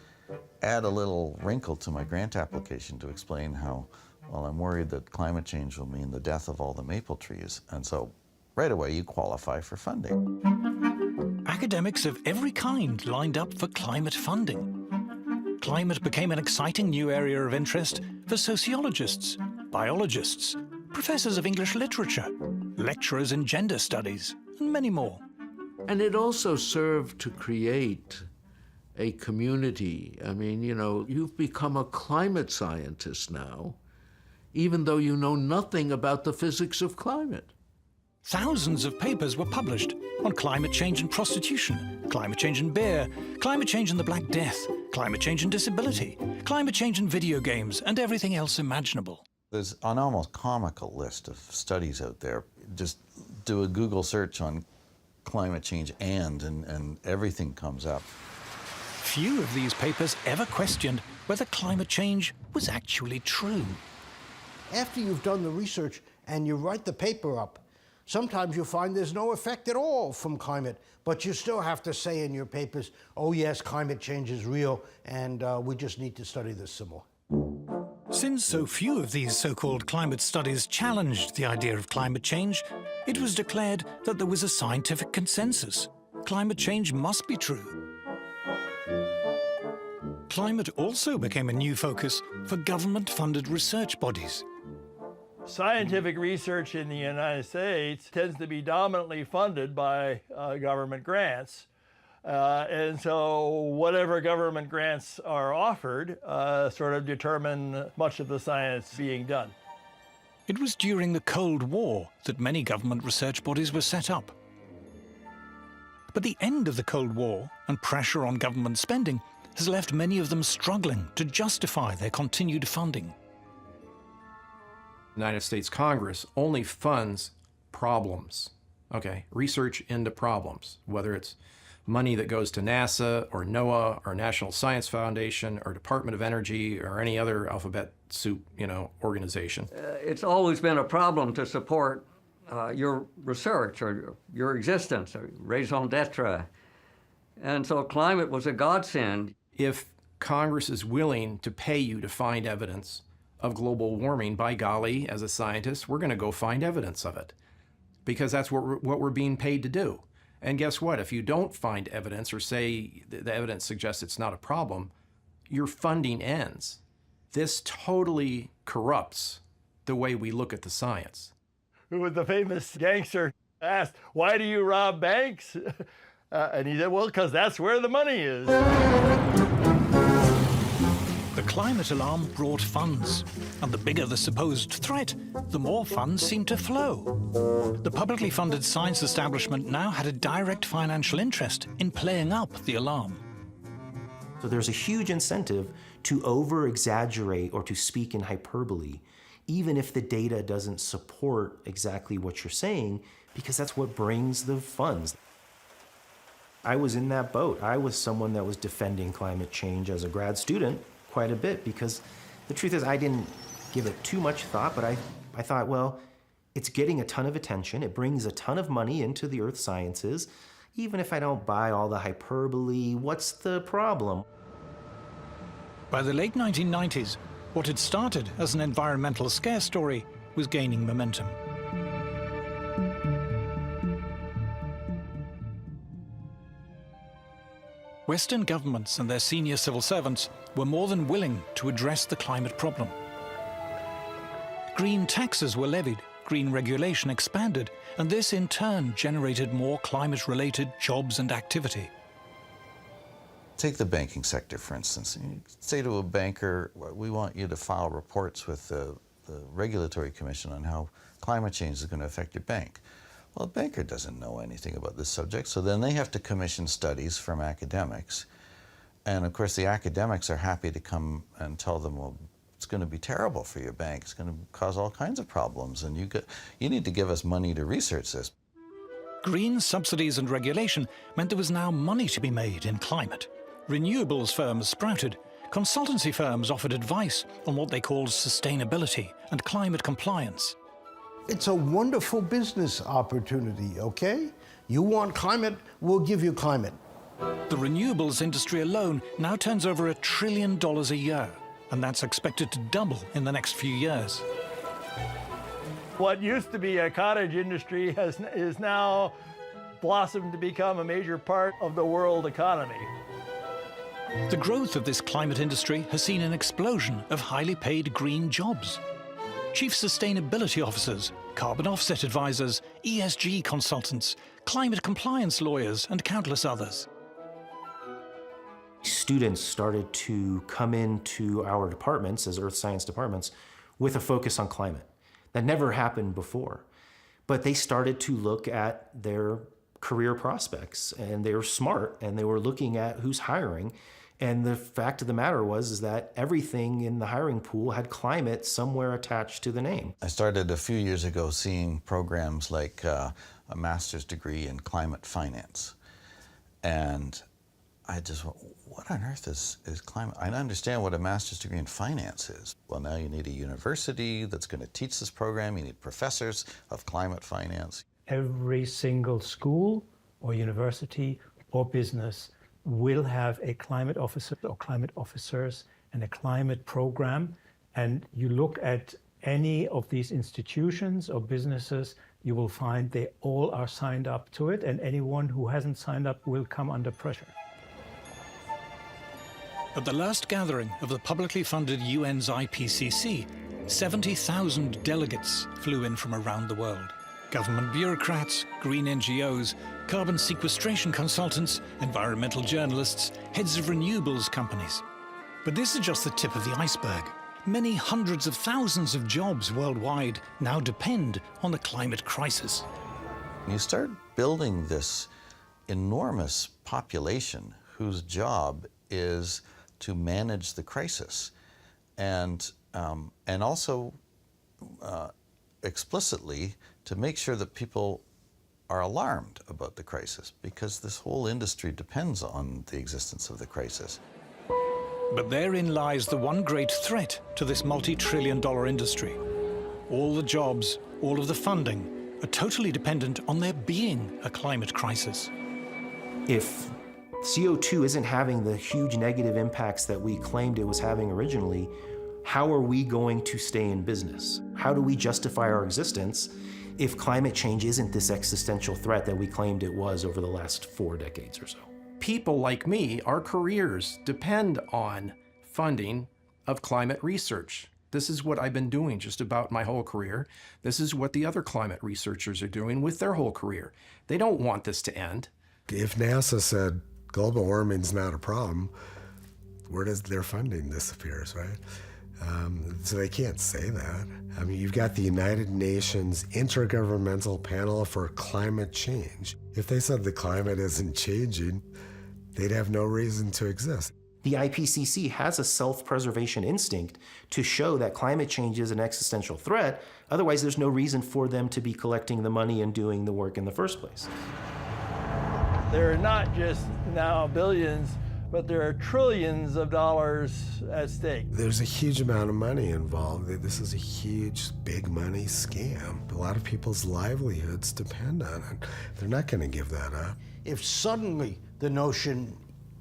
add a little wrinkle to my grant application to explain how, well, I'm worried that climate change will mean the death of all the maple trees. And so right away you qualify for funding. Academics of every kind lined up for climate funding. Climate became an exciting new area of interest for sociologists, biologists, professors of English literature, lecturers in gender studies, and many more. And it also served to create a community. I mean, you know, you've become a climate scientist now, even though you know nothing about the physics of climate. Thousands of papers were published on climate change and prostitution, climate change and beer, climate change and the Black Death, climate change and disability, climate change and video games, and everything else imaginable. There's an almost comical list of studies out there. Just do a Google search on climate change and everything comes up. Few of these papers ever questioned whether climate change was actually true. After you've done the research and you write the paper up, sometimes you'll find there's no effect at all from climate, but you still have to say in your papers, oh yes, climate change is real, and we just need to study this some more. Since so few of these so-called climate studies challenged the idea of climate change, it was declared that there was a scientific consensus. climate change must be true. Climate also became a new focus for government-funded research bodies. Scientific research in the United States tends to be dominantly funded by government grants. And so whatever government grants are offered sort of determine much of the science being done. It was during the Cold War that many government research bodies were set up. But the end of the Cold War and pressure on government spending has left many of them struggling to justify their continued funding. The United States Congress only funds problems, okay? Research into problems, whether it's money that goes to NASA or NOAA or National Science Foundation or Department of Energy or any other alphabet soup, organization. It's always been a problem to support your research or your existence, or raison d'etre. And so climate was a godsend. If Congress is willing to pay you to find evidence of global warming, by golly, as a scientist, we're going to go find evidence of it, because that's what we're being paid to do. And guess what? If you don't find evidence or say the evidence suggests it's not a problem, your funding ends. This totally corrupts the way we look at the science. Who was the famous gangster asked, "Why do you rob banks?" And he said, "Well, because that's where the money is." The climate alarm brought funds, and the bigger the supposed threat, the more funds seemed to flow. The publicly funded science establishment now had a direct financial interest in playing up the alarm. So there's a huge incentive to over-exaggerate or to speak in hyperbole, even if the data doesn't support exactly what you're saying, because that's what brings the funds. I was in that boat. I was someone that was defending climate change as a grad student quite a bit, because the truth is I didn't give it too much thought, but I thought, well, it's getting a ton of attention. It brings a ton of money into the earth sciences. Even if I don't buy all the hyperbole, what's the problem? By the late 1990s, what had started as an environmental scare story was gaining momentum. Western governments and their senior civil servants were more than willing to address the climate problem. Green taxes were levied, green regulation expanded, and this in turn generated more climate-related jobs and activity. Take the banking sector, for instance. You say to a banker, we want you to file reports with the Regulatory Commission on how climate change is going to affect your bank. Well, a banker doesn't know anything about this subject, so then they have to commission studies from academics. And of course, the academics are happy to come and tell them, well, it's going to be terrible for your bank. It's going to cause all kinds of problems, and you need to give us money to research this. Green subsidies and regulation meant there was now money to be made in climate. Renewables firms sprouted. Consultancy firms offered advice on what they called sustainability and climate compliance. It's a wonderful business opportunity, okay? You want climate, we'll give you climate. The renewables industry alone now turns over $1 trillion a year, and that's expected to double in the next few years. What used to be a cottage industry is now blossomed to become a major part of the world economy. The growth of this climate industry has seen an explosion of highly paid green jobs. Chief sustainability officers, carbon offset advisors, ESG consultants, climate compliance lawyers, and countless others. Students started to come into our departments as earth science departments with a focus on climate. That never happened before. But they started to look at their career prospects, and they were smart, and they were looking at who's hiring. And the fact of the matter is that everything in the hiring pool had climate somewhere attached to the name. I started a few years ago seeing programs like a master's degree in climate finance. And I just went, what on earth is climate? I understand what a master's degree in finance is. Well, now you need a university that's going to teach this program. You need professors of climate finance. Every single school or university or business will have a climate officer or climate officers and a climate program. And you look at any of these institutions or businesses, you will find they all are signed up to it, and anyone who hasn't signed up will come under pressure. At the last gathering of the publicly funded UN's IPCC, 70,000 delegates flew in from around the world. Government bureaucrats, green NGOs, carbon sequestration consultants, environmental journalists, heads of renewables companies. But this is just the tip of the iceberg. Many hundreds of thousands of jobs worldwide now depend on the climate crisis. You start building this enormous population whose job is to manage the crisis, and also explicitly to make sure that people are alarmed about the crisis, because this whole industry depends on the existence of the crisis. But therein lies the one great threat to this multi-trillion-dollar industry. All the jobs, all of the funding are totally dependent on there being a climate crisis. If CO2 isn't having the huge negative impacts that we claimed it was having originally, how are we going to stay in business? How do we justify our existence if climate change isn't this existential threat that we claimed it was over the last 4 decades or so? People like me, our careers depend on funding of climate research. This is what I've been doing just about my whole career. This is what the other climate researchers are doing with their whole career. They don't want this to end. If NASA said global warming's not a problem, where does their funding disappears, right? So they can't say that. I mean, you've got the United Nations Intergovernmental Panel for Climate Change. If they said the climate isn't changing, they'd have no reason to exist. The IPCC has a self-preservation instinct to show that climate change is an existential threat. Otherwise, there's no reason for them to be collecting the money and doing the work in the first place. There are not just now billions, but there are trillions of dollars at stake. There's a huge amount of money involved. This is a huge, big money scam. A lot of people's livelihoods depend on it. They're not going to give that up. If suddenly the notion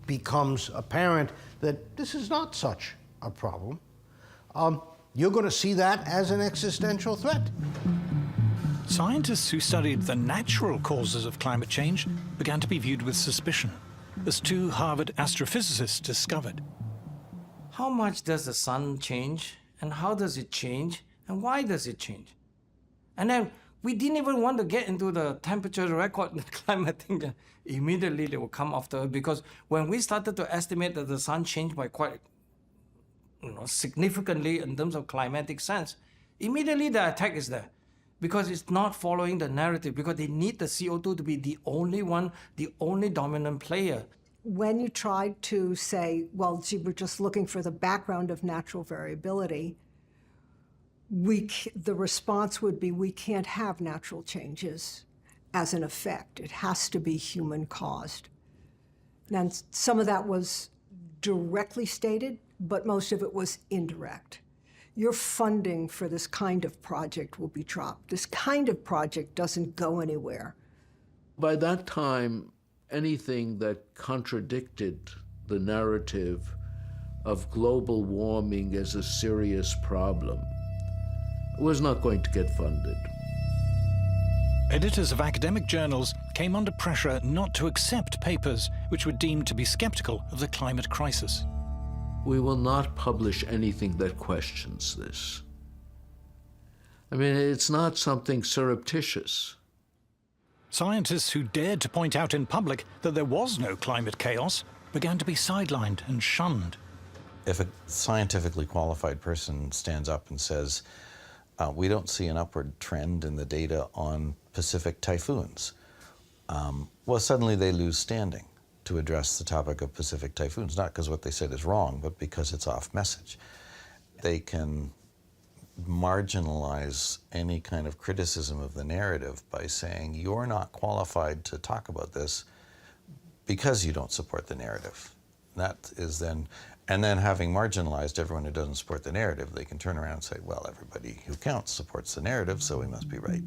becomes apparent that this is not such a problem, you're going to see that as an existential threat. Scientists who studied the natural causes of climate change began to be viewed with suspicion, as 2 Harvard astrophysicists discovered. How much does the sun change, and how does it change, and why does it change? And then we didn't even want to get into the temperature record, the climate thing. Immediately they will come after it, because when we started to estimate that the sun changed by quite significantly in terms of climatic sense, immediately the attack is there. Because it's not following the narrative, because they need the CO2 to be the only one, the only dominant player. When you tried to say, well, gee, we're just looking for the background of natural variability, the response would be, we can't have natural changes as an effect. It has to be human-caused. And some of that was directly stated, but most of it was indirect. Your funding for this kind of project will be dropped. This kind of project doesn't go anywhere. By that time, anything that contradicted the narrative of global warming as a serious problem was not going to get funded. Editors of academic journals came under pressure not to accept papers which were deemed to be skeptical of the climate crisis. We will not publish anything that questions this. I mean, it's not something surreptitious. Scientists who dared to point out in public that there was no climate chaos began to be sidelined and shunned. If a scientifically qualified person stands up and says, we don't see an upward trend in the data on Pacific typhoons, well, suddenly they lose standing to address the topic of Pacific typhoons, not because what they said is wrong, but because it's off message. They can marginalize any kind of criticism of the narrative by saying, you're not qualified to talk about this because you don't support the narrative. That is then, and then having marginalized everyone who doesn't support the narrative, they can turn around and say, well, everybody who counts supports the narrative, so we must be right.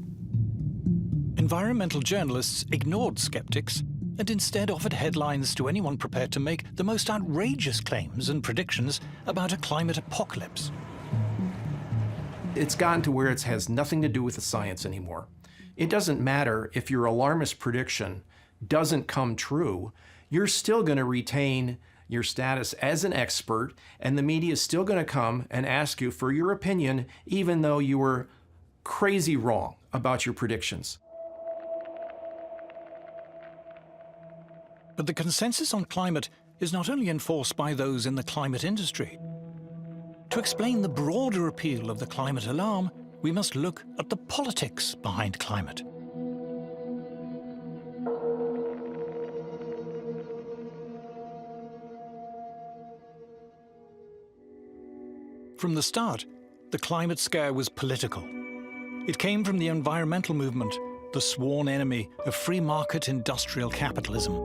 Environmental journalists ignored skeptics and instead offered headlines to anyone prepared to make the most outrageous claims and predictions about a climate apocalypse. It's gotten to where it has nothing to do with the science anymore. It doesn't matter if your alarmist prediction doesn't come true, you're still going to retain your status as an expert, and the media is still going to come and ask you for your opinion, even though you were crazy wrong about your predictions. But the consensus on climate is not only enforced by those in the climate industry. To explain the broader appeal of the climate alarm, we must look at the politics behind climate. From the start, the climate scare was political. It came from the environmental movement, the sworn enemy of free market industrial capitalism.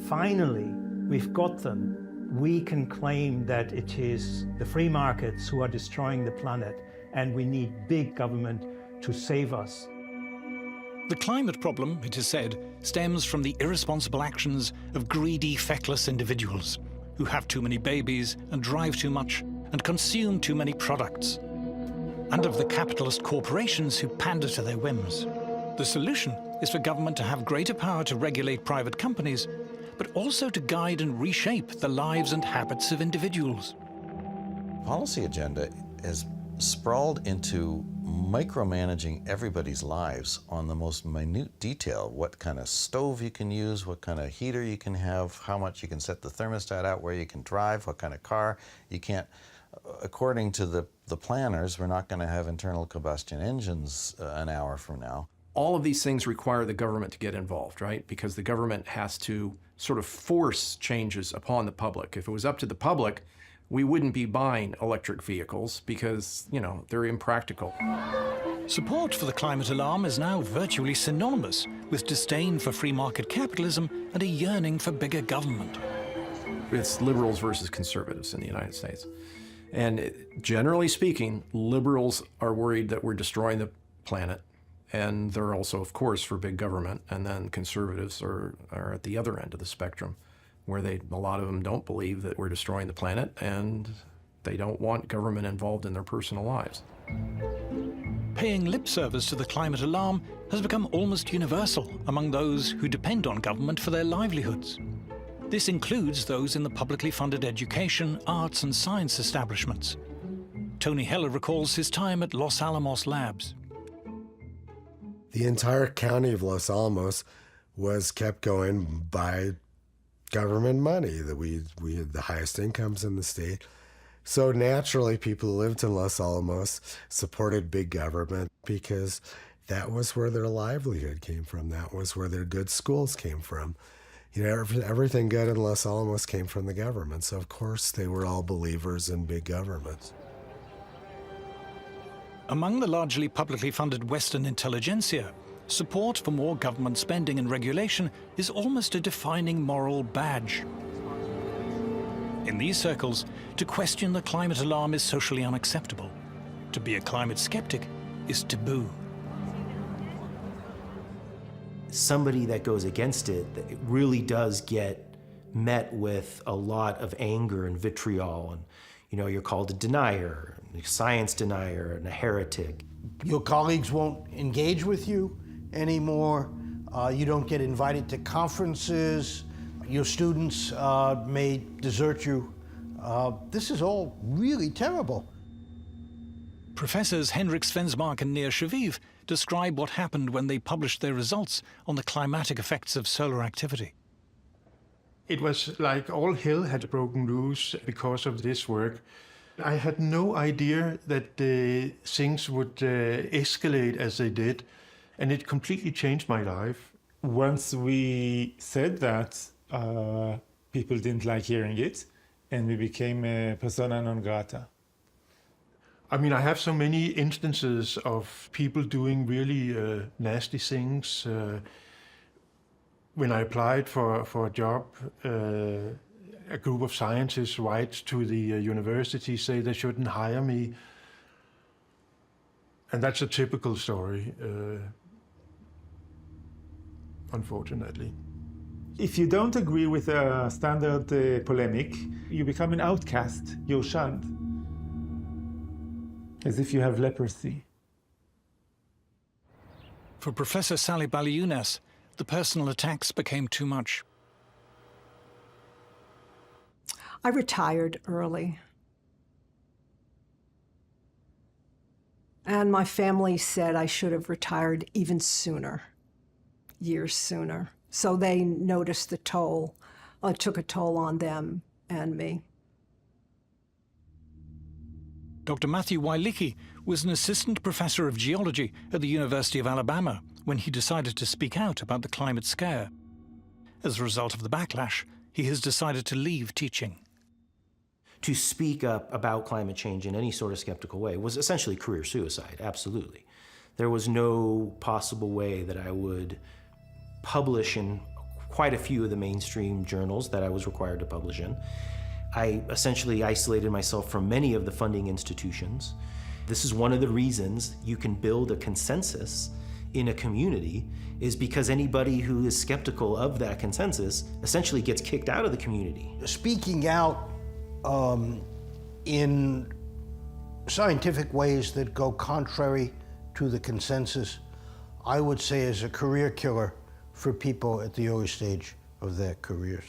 Finally, we've got them. We can claim that it is the free markets who are destroying the planet, and we need big government to save us. The climate problem, it is said, stems from the irresponsible actions of greedy, feckless individuals who have too many babies and drive too much and consume too many products, and of the capitalist corporations who pander to their whims. The solution is for government to have greater power to regulate private companies, but also to guide and reshape the lives and habits of individuals. Policy agenda has sprawled into micromanaging everybody's lives on the most minute detail. What kind of stove you can use, what kind of heater you can have, how much you can set the thermostat out, where you can drive, what kind of car you can't. According to the planners, we're not going to have internal combustion engines an hour from now. All of these things require the government to get involved, right? Because the government has to sort of force changes upon the public. If it was up to the public, we wouldn't be buying electric vehicles because, you know, they're impractical. Support for the climate alarm is now virtually synonymous with disdain for free market capitalism and a yearning for bigger government. It's liberals versus conservatives in the United States. And generally speaking, liberals are worried that we're destroying the planet. And they're also, of course, for big government. And then conservatives are at the other end of the spectrum, where a lot of them don't believe that we're destroying the planet, and they don't want government involved in their personal lives. Paying lip service to the climate alarm has become almost universal among those who depend on government for their livelihoods. This includes those in the publicly funded education, arts and science establishments. Tony Heller recalls his time at Los Alamos Labs. The entire county of Los Alamos was kept going by government money. That we had the highest incomes in the state. So naturally, people who lived in Los Alamos supported big government because that was where their livelihood came from. That was where their good schools came from. You know, everything good in Los Alamos came from the government. So of course they were all believers in big government. Among the largely publicly funded Western intelligentsia, support for more government spending and regulation is almost a defining moral badge. In these circles, to question the climate alarm is socially unacceptable. To be a climate skeptic is taboo. Somebody that goes against it, it really does get met with a lot of anger and vitriol, and you know, you're called a denier, a science denier, and a heretic. Your colleagues won't engage with you anymore. You don't get invited to conferences. Your students may desert you. This is all really terrible. Professors Henrik Svensmark and Nir Shaviv describe what happened when they published their results on the climatic effects of solar activity. It was like all hell had broken loose because of this work. I had no idea that things would escalate as they did, and it completely changed my life. Once we said that, people didn't like hearing it, and we became a persona non grata. I mean, I have so many instances of people doing really nasty things. When I applied for a job, a group of scientists write to the university, say they shouldn't hire me. And that's a typical story, unfortunately. If you don't agree with a standard polemic, you become an outcast, you're shunned. as if you have leprosy. For Professor Sally Baliunas, the personal attacks became too much. I retired early. And my family said I should have retired even sooner, years sooner. So they noticed the toll. It took a toll on them and me. Dr. Matthew Wailicki was an assistant professor of geology at the University of Alabama when he decided to speak out about the climate scare. As a result of the backlash, he has decided to leave teaching. To speak up about climate change in any sort of skeptical way was essentially career suicide, absolutely. There was no possible way that I would publish in quite a few of the mainstream journals that I was required to publish in. I essentially isolated myself from many of the funding institutions. This is one of the reasons you can build a consensus in a community, is because anybody who is skeptical of that consensus essentially gets kicked out of the community. Speaking out in scientific ways that go contrary to the consensus, I would say is a career killer for people at the early stage of their careers.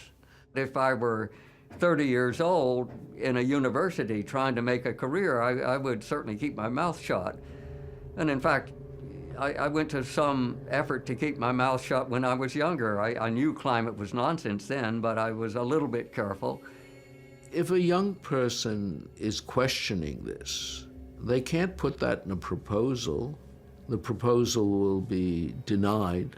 If I were 30 years old in a university trying to make a career, I would certainly keep my mouth shut. And in fact, I went to some effort to keep my mouth shut when I was younger. I knew climate was nonsense then, but I was a little bit careful. If a young person is questioning this, they can't put that in a proposal. The proposal will be denied,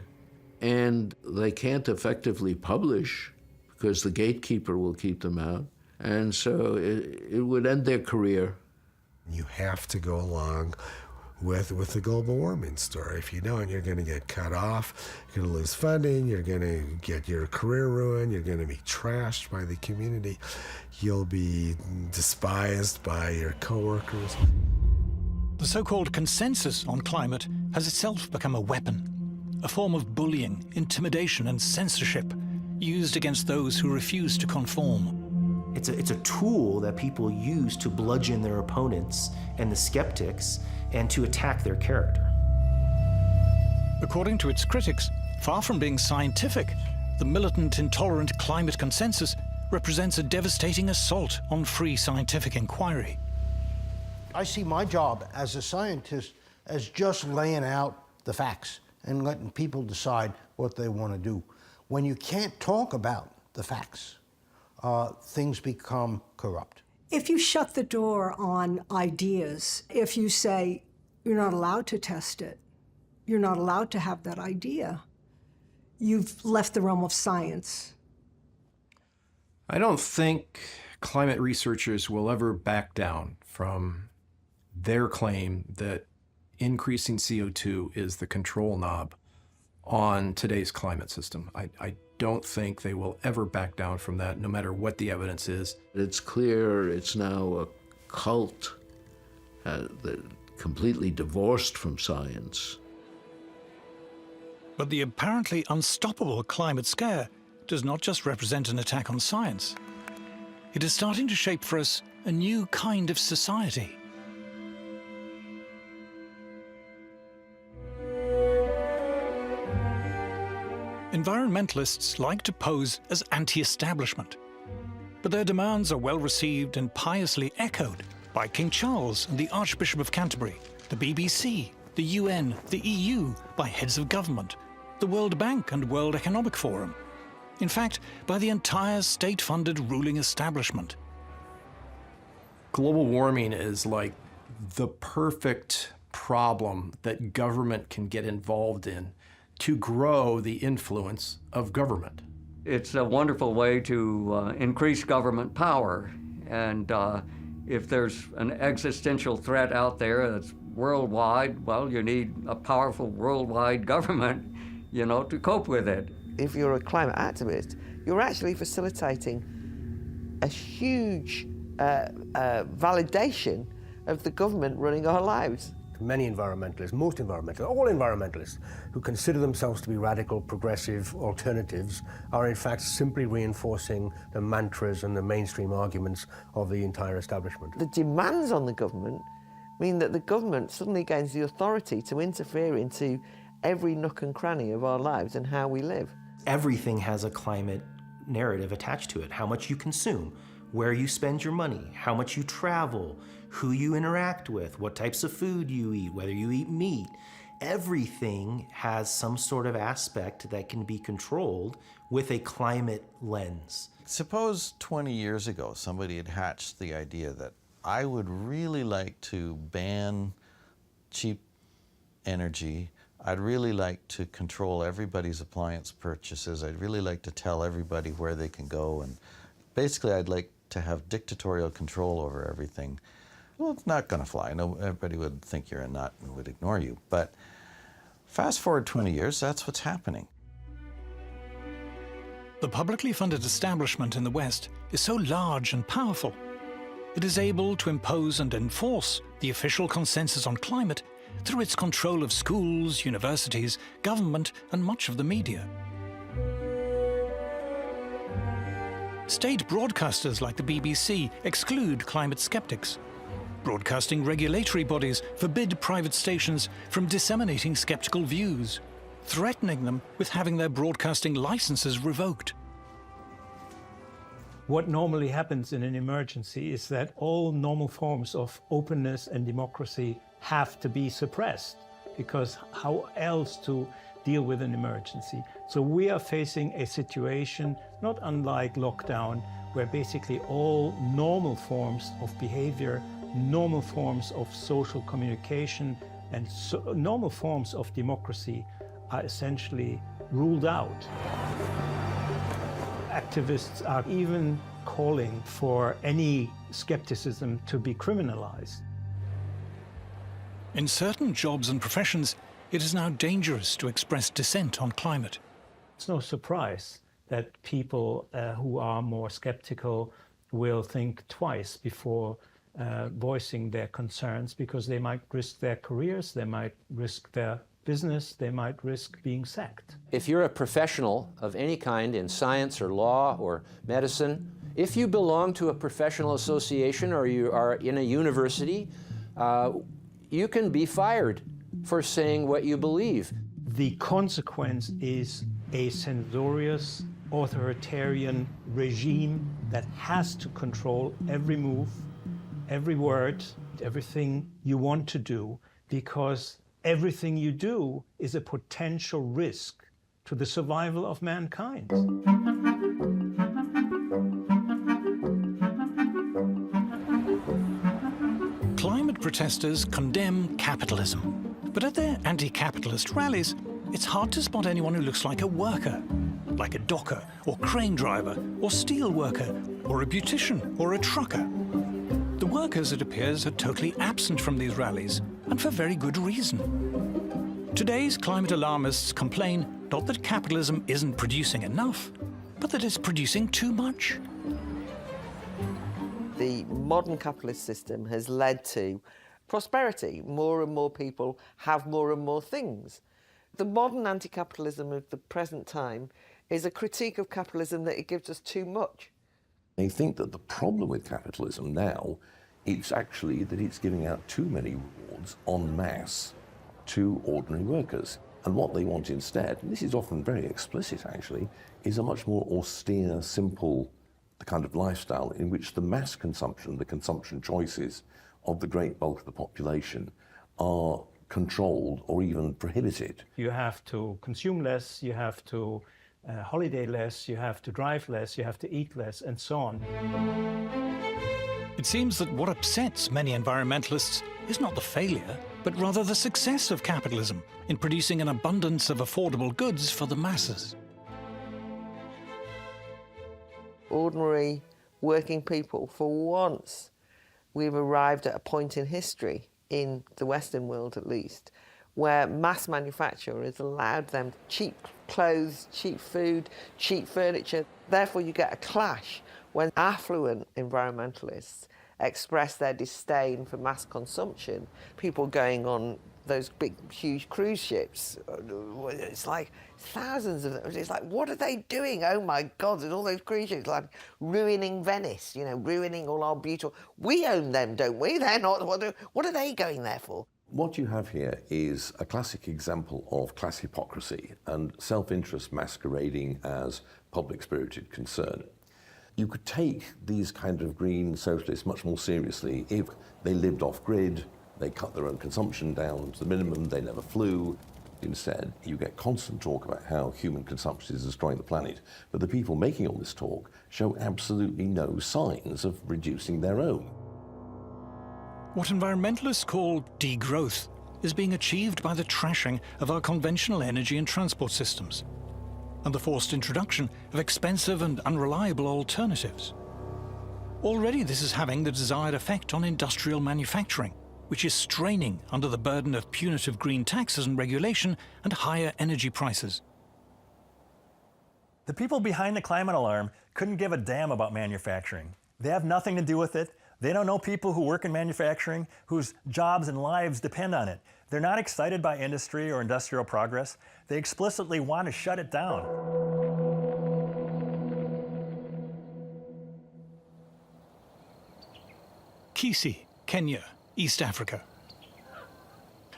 and they can't effectively publish because the gatekeeper will keep them out. And so it would end their career. You have to go along with the global warming story. If you don't, you're going to get cut off, you're going to lose funding, you're going to get your career ruined, you're going to be trashed by the community, you'll be despised by your coworkers. The so-called consensus on climate has itself become a weapon, a form of bullying, intimidation, and censorship used against those who refuse to conform. It's a tool that people use to bludgeon their opponents and the skeptics and to attack their character. According to its critics, far from being scientific, the militant, intolerant climate consensus represents a devastating assault on free scientific inquiry. I see my job as a scientist as just laying out the facts and letting people decide what they want to do. When you can't talk about the facts, things become corrupt. If you shut the door on ideas, if you say you're not allowed to test it, you're not allowed to have that idea, you've left the realm of science. I don't think climate researchers will ever back down from their claim that increasing CO2 is the control knob on today's climate system. I don't think they will ever back down from that, no matter what the evidence is. It's clear it's now a cult completely divorced from science. But the apparently unstoppable climate scare does not just represent an attack on science. It is starting to shape for us a new kind of society. Environmentalists like to pose as anti-establishment, but their demands are well received and piously echoed by King Charles and the Archbishop of Canterbury, the BBC, the UN, the EU, by heads of government, the World Bank and World Economic Forum. In fact, by the entire state-funded ruling establishment. Global warming is like the perfect problem that government can get involved in to grow the influence of government. It's a wonderful way to increase government power. And if there's an existential threat out there that's worldwide, well, you need a powerful worldwide government, to cope with it. If you're a climate activist, you're actually facilitating a huge validation of the government running our lives. Many environmentalists, most environmentalists, all environmentalists who consider themselves to be radical, progressive alternatives are in fact simply reinforcing the mantras and the mainstream arguments of the entire establishment. The demands on the government mean that the government suddenly gains the authority to interfere into every nook and cranny of our lives and how we live. Everything has a climate narrative attached to it. How much you consume, where you spend your money, how much you travel, who you interact with, what types of food you eat, whether you eat meat. Everything has some sort of aspect that can be controlled with a climate lens. Suppose 20 years ago somebody had hatched the idea that I would really like to ban cheap energy. I'd really like to control everybody's appliance purchases. I'd really like to tell everybody where they can go. And basically, I'd like to have dictatorial control over everything. Well, it's not going to fly. No, everybody would think you're a nut and would ignore you. But fast forward 20 years, that's what's happening. The publicly funded establishment in the West is so large and powerful. It is able to impose and enforce the official consensus on climate through its control of schools, universities, government, and much of the media. State broadcasters like the BBC exclude climate skeptics. Broadcasting regulatory bodies forbid private stations from disseminating skeptical views, threatening them with having their broadcasting licenses revoked. What normally happens in an emergency is that all normal forms of openness and democracy have to be suppressed, because how else to deal with an emergency? So we are facing a situation not unlike lockdown, where basically all normal forms of behavior, normal forms of social communication, and normal forms of democracy are essentially ruled out. Activists are even calling for any skepticism to be criminalized. In certain jobs and professions, it is now dangerous to express dissent on climate. It's no surprise that people who are more skeptical will think twice before voicing their concerns, because they might risk their careers, they might risk their business, they might risk being sacked. If you're a professional of any kind in science or law or medicine, if you belong to a professional association or you are in a university, you can be fired for saying what you believe. The consequence is a censorious, authoritarian regime that has to control every move, every word, everything you want to do, because everything you do is a potential risk to the survival of mankind. Climate protesters condemn capitalism, but at their anti-capitalist rallies, it's hard to spot anyone who looks like a worker, like a docker or crane driver or steel worker or a beautician or a trucker. The workers, it appears, are totally absent from these rallies, and for very good reason. Today's climate alarmists complain not that capitalism isn't producing enough, but that it's producing too much. The modern capitalist system has led to prosperity. More and more people have more and more things. The modern anti-capitalism of the present time is a critique of capitalism that it gives us too much. They think that the problem with capitalism now is actually that it's giving out too many rewards en masse to ordinary workers. And what they want instead, and this is often very explicit actually, is a much more austere, simple kind of lifestyle in which the mass consumption, the consumption choices of the great bulk of the population are controlled or even prohibited. You have to consume less, you have to holiday less, you have to drive less, you have to eat less, and so on. It seems that what upsets many environmentalists is not the failure, but rather the success of capitalism in producing an abundance of affordable goods for the masses. Ordinary working people, for once, we've arrived at a point in history, in the Western world at least, where mass manufacture has allowed them cheap clothes, cheap food, cheap furniture. Therefore, you get a clash when affluent environmentalists express their disdain for mass consumption. People going on those big, huge cruise ships. It's like thousands of them. It's like, what are they doing? Oh my God, there's all those cruise ships, like ruining Venice, you know, ruining all our beautiful... We own them, don't we? They're not... What are they going there for? What you have here is a classic example of class hypocrisy and self-interest masquerading as public-spirited concern. You could take these kind of green socialists much more seriously if they lived off-grid, they cut their own consumption down to the minimum, they never flew. Instead, you get constant talk about how human consumption is destroying the planet, but the people making all this talk show absolutely no signs of reducing their own. What environmentalists call degrowth is being achieved by the trashing of our conventional energy and transport systems, and the forced introduction of expensive and unreliable alternatives. Already this is having the desired effect on industrial manufacturing, which is straining under the burden of punitive green taxes and regulation and higher energy prices. The people behind the climate alarm couldn't give a damn about manufacturing. They have nothing to do with it. They don't know people who work in manufacturing, whose jobs and lives depend on it. They're not excited by industry or industrial progress. They explicitly want to shut it down. Kisii, Kenya, East Africa.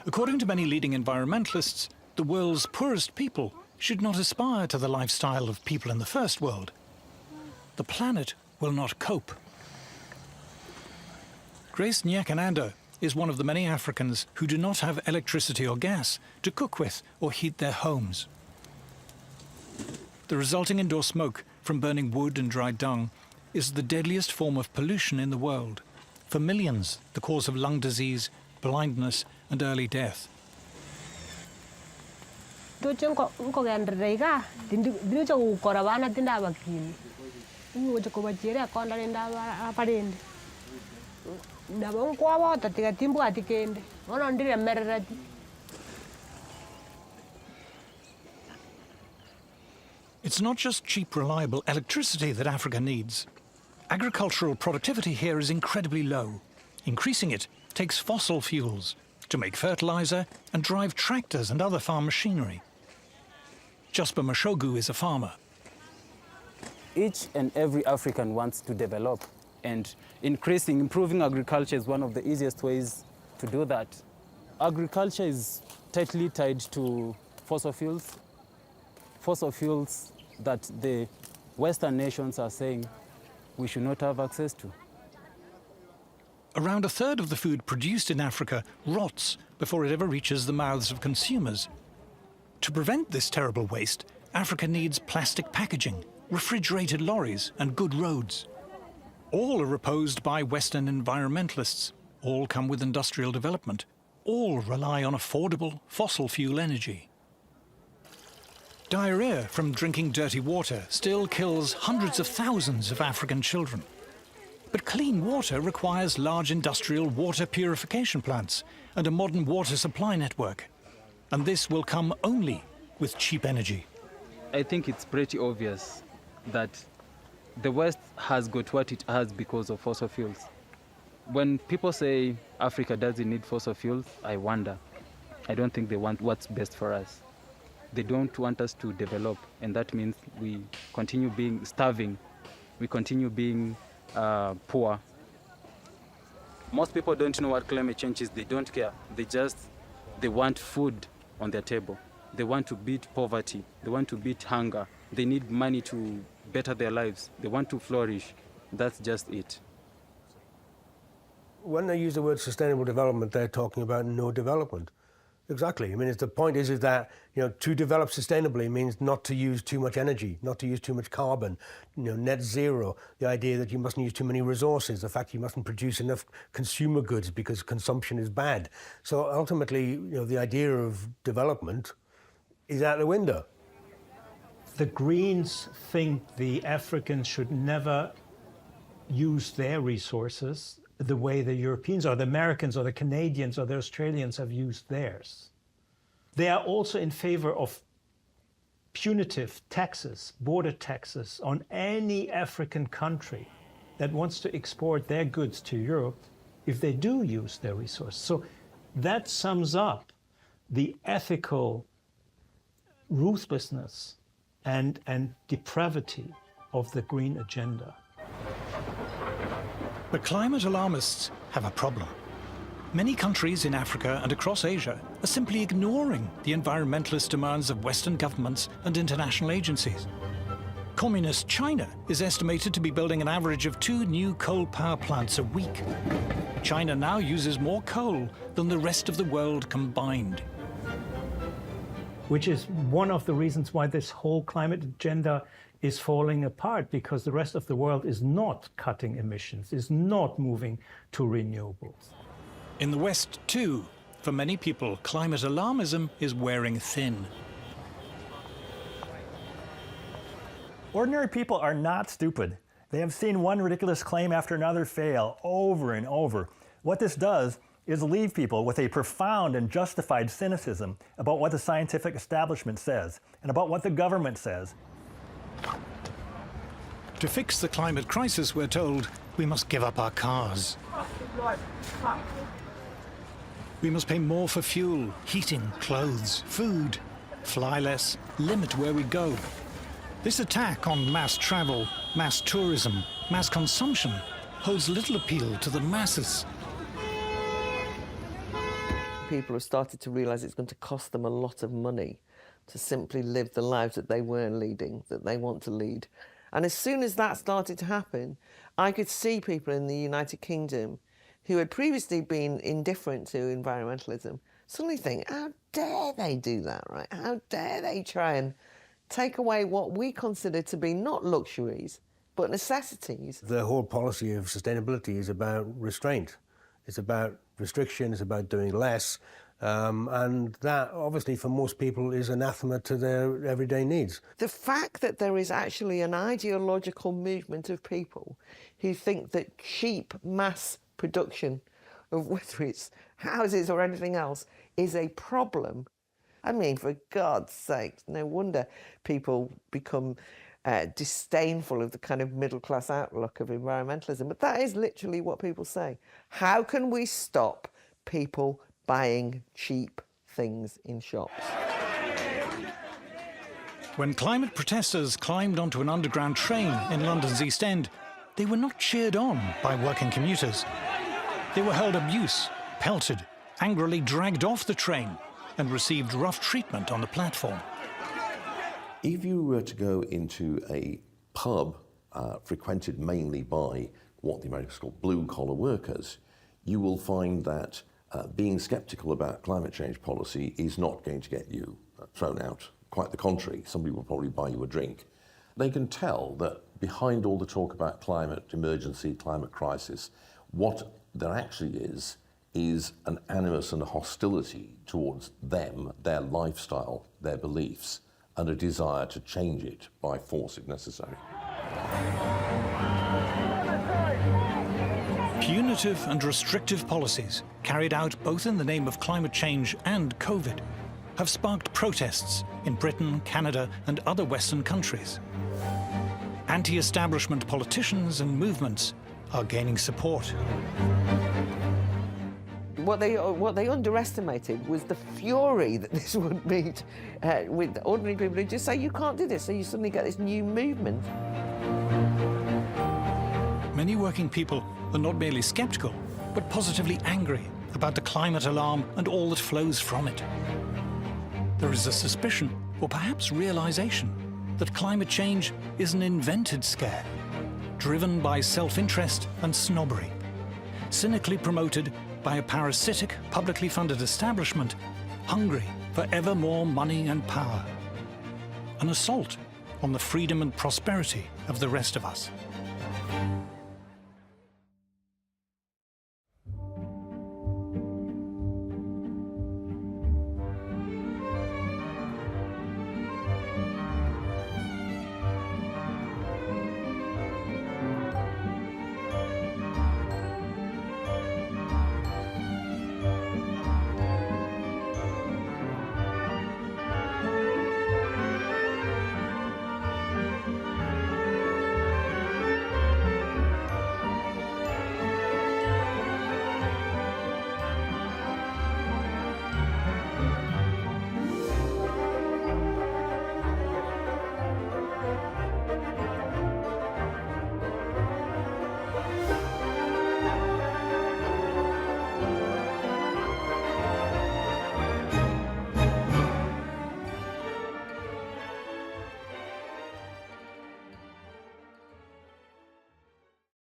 According to many leading environmentalists, the world's poorest people should not aspire to the lifestyle of people in the first world. The planet will not cope. Grace Nyakananda is one of the many Africans who do not have electricity or gas to cook with or heat their homes. The resulting indoor smoke from burning wood and dry dung is the deadliest form of pollution in the world. For millions, the cause of lung disease, blindness, and early death. It's not just cheap, reliable electricity that Africa needs. Agricultural productivity here is incredibly low. Increasing it takes fossil fuels to make fertilizer and drive tractors and other farm machinery. Jasper Mashogu is a farmer. Each and every African wants to develop, and improving agriculture is one of the easiest ways to do that. Agriculture is tightly tied to fossil fuels that the Western nations are saying we should not have access to. Around a third of the food produced in Africa rots before it ever reaches the mouths of consumers. To prevent this terrible waste, Africa needs plastic packaging, refrigerated lorries, and good roads. All are opposed by Western environmentalists. All come with industrial development. All rely on affordable fossil fuel energy. Diarrhea from drinking dirty water still kills hundreds of thousands of African children. But clean water requires large industrial water purification plants and a modern water supply network. And this will come only with cheap energy. I think it's pretty obvious that the West has got what it has because of fossil fuels. When people say Africa doesn't need fossil fuels, I wonder. I don't think they want what's best for us. They don't want us to develop, and that means we continue being starving. We continue being poor. Most people don't know what climate change is. They don't care. They want food on their table. They want to beat poverty. They want to beat hunger. They need money to better their lives. They want to flourish. That's just it. When they use the word sustainable development, they're talking about no development. Exactly. I mean, the point is that, you know, to develop sustainably means not to use too much energy, not to use too much carbon, you know, net zero, the idea that you mustn't use too many resources, the fact you mustn't produce enough consumer goods because consumption is bad. So ultimately, you know, the idea of development is out the window. The Greens think the Africans should never use their resources the way the Europeans or the Americans or the Canadians or the Australians have used theirs. They are also in favor of punitive taxes, border taxes on any African country that wants to export their goods to Europe if they do use their resources. So that sums up the ethical ruthlessness and depravity of the green agenda. But climate alarmists have a problem. Many countries in Africa and across Asia are simply ignoring the environmentalist demands of Western governments and international agencies. Communist China is estimated to be building an average of 2 new coal power plants a week. China now uses more coal than the rest of the world combined. Which is one of the reasons why this whole climate agenda is falling apart, because the rest of the world is not cutting emissions, is not moving to renewables. In the West, too, for many people, climate alarmism is wearing thin. Ordinary people are not stupid. They have seen one ridiculous claim after another fail over and over. What this does is leave people with a profound and justified cynicism about what the scientific establishment says and about what the government says. To fix the climate crisis, we're told, we must give up our cars. We must pay more for fuel, heating, clothes, food, fly less, limit where we go. This attack on mass travel, mass tourism, mass consumption holds little appeal to the masses. People have started to realise it's going to cost them a lot of money to simply live the lives that they weren't leading, that they want to lead. And as soon as that started to happen, I could see people in the United Kingdom who had previously been indifferent to environmentalism suddenly think, how dare they do that, right? How dare they try and take away what we consider to be not luxuries, but necessities. The whole policy of sustainability is about restraint. It's about restriction, it's about doing less. And that, obviously, for most people is anathema to their everyday needs. The fact that there is actually an ideological movement of people who think that cheap mass production of whether it's houses or anything else is a problem. I mean, for God's sake, no wonder people become disdainful of the kind of middle-class outlook of environmentalism. But that is literally what people say. How can we stop people buying cheap things in shops? When climate protesters climbed onto an underground train in London's East End, they were not cheered on by working commuters. They were hurled abuse, pelted, angrily dragged off the train, and received rough treatment on the platform. If you were to go into a pub frequented mainly by what the Americans call blue-collar workers, you will find that being sceptical about climate change policy is not going to get you thrown out. Quite the contrary, somebody will probably buy you a drink. They can tell that behind all the talk about climate emergency, climate crisis, what there actually is an animus and a hostility towards them, their lifestyle, their beliefs, and a desire to change it by force if necessary. Punitive and restrictive policies, carried out both in the name of climate change and COVID, have sparked protests in Britain, Canada, and other Western countries. Anti-establishment politicians and movements are gaining support. What they underestimated was the fury that this would meet with ordinary people who just say, you can't do this, so you suddenly get this new movement. Many working people are not merely sceptical, but positively angry about the climate alarm and all that flows from it. There is a suspicion, or perhaps realization, that climate change is an invented scare, driven by self-interest and snobbery, cynically promoted by a parasitic, publicly funded establishment hungry for ever more money and power. An assault on the freedom and prosperity of the rest of us.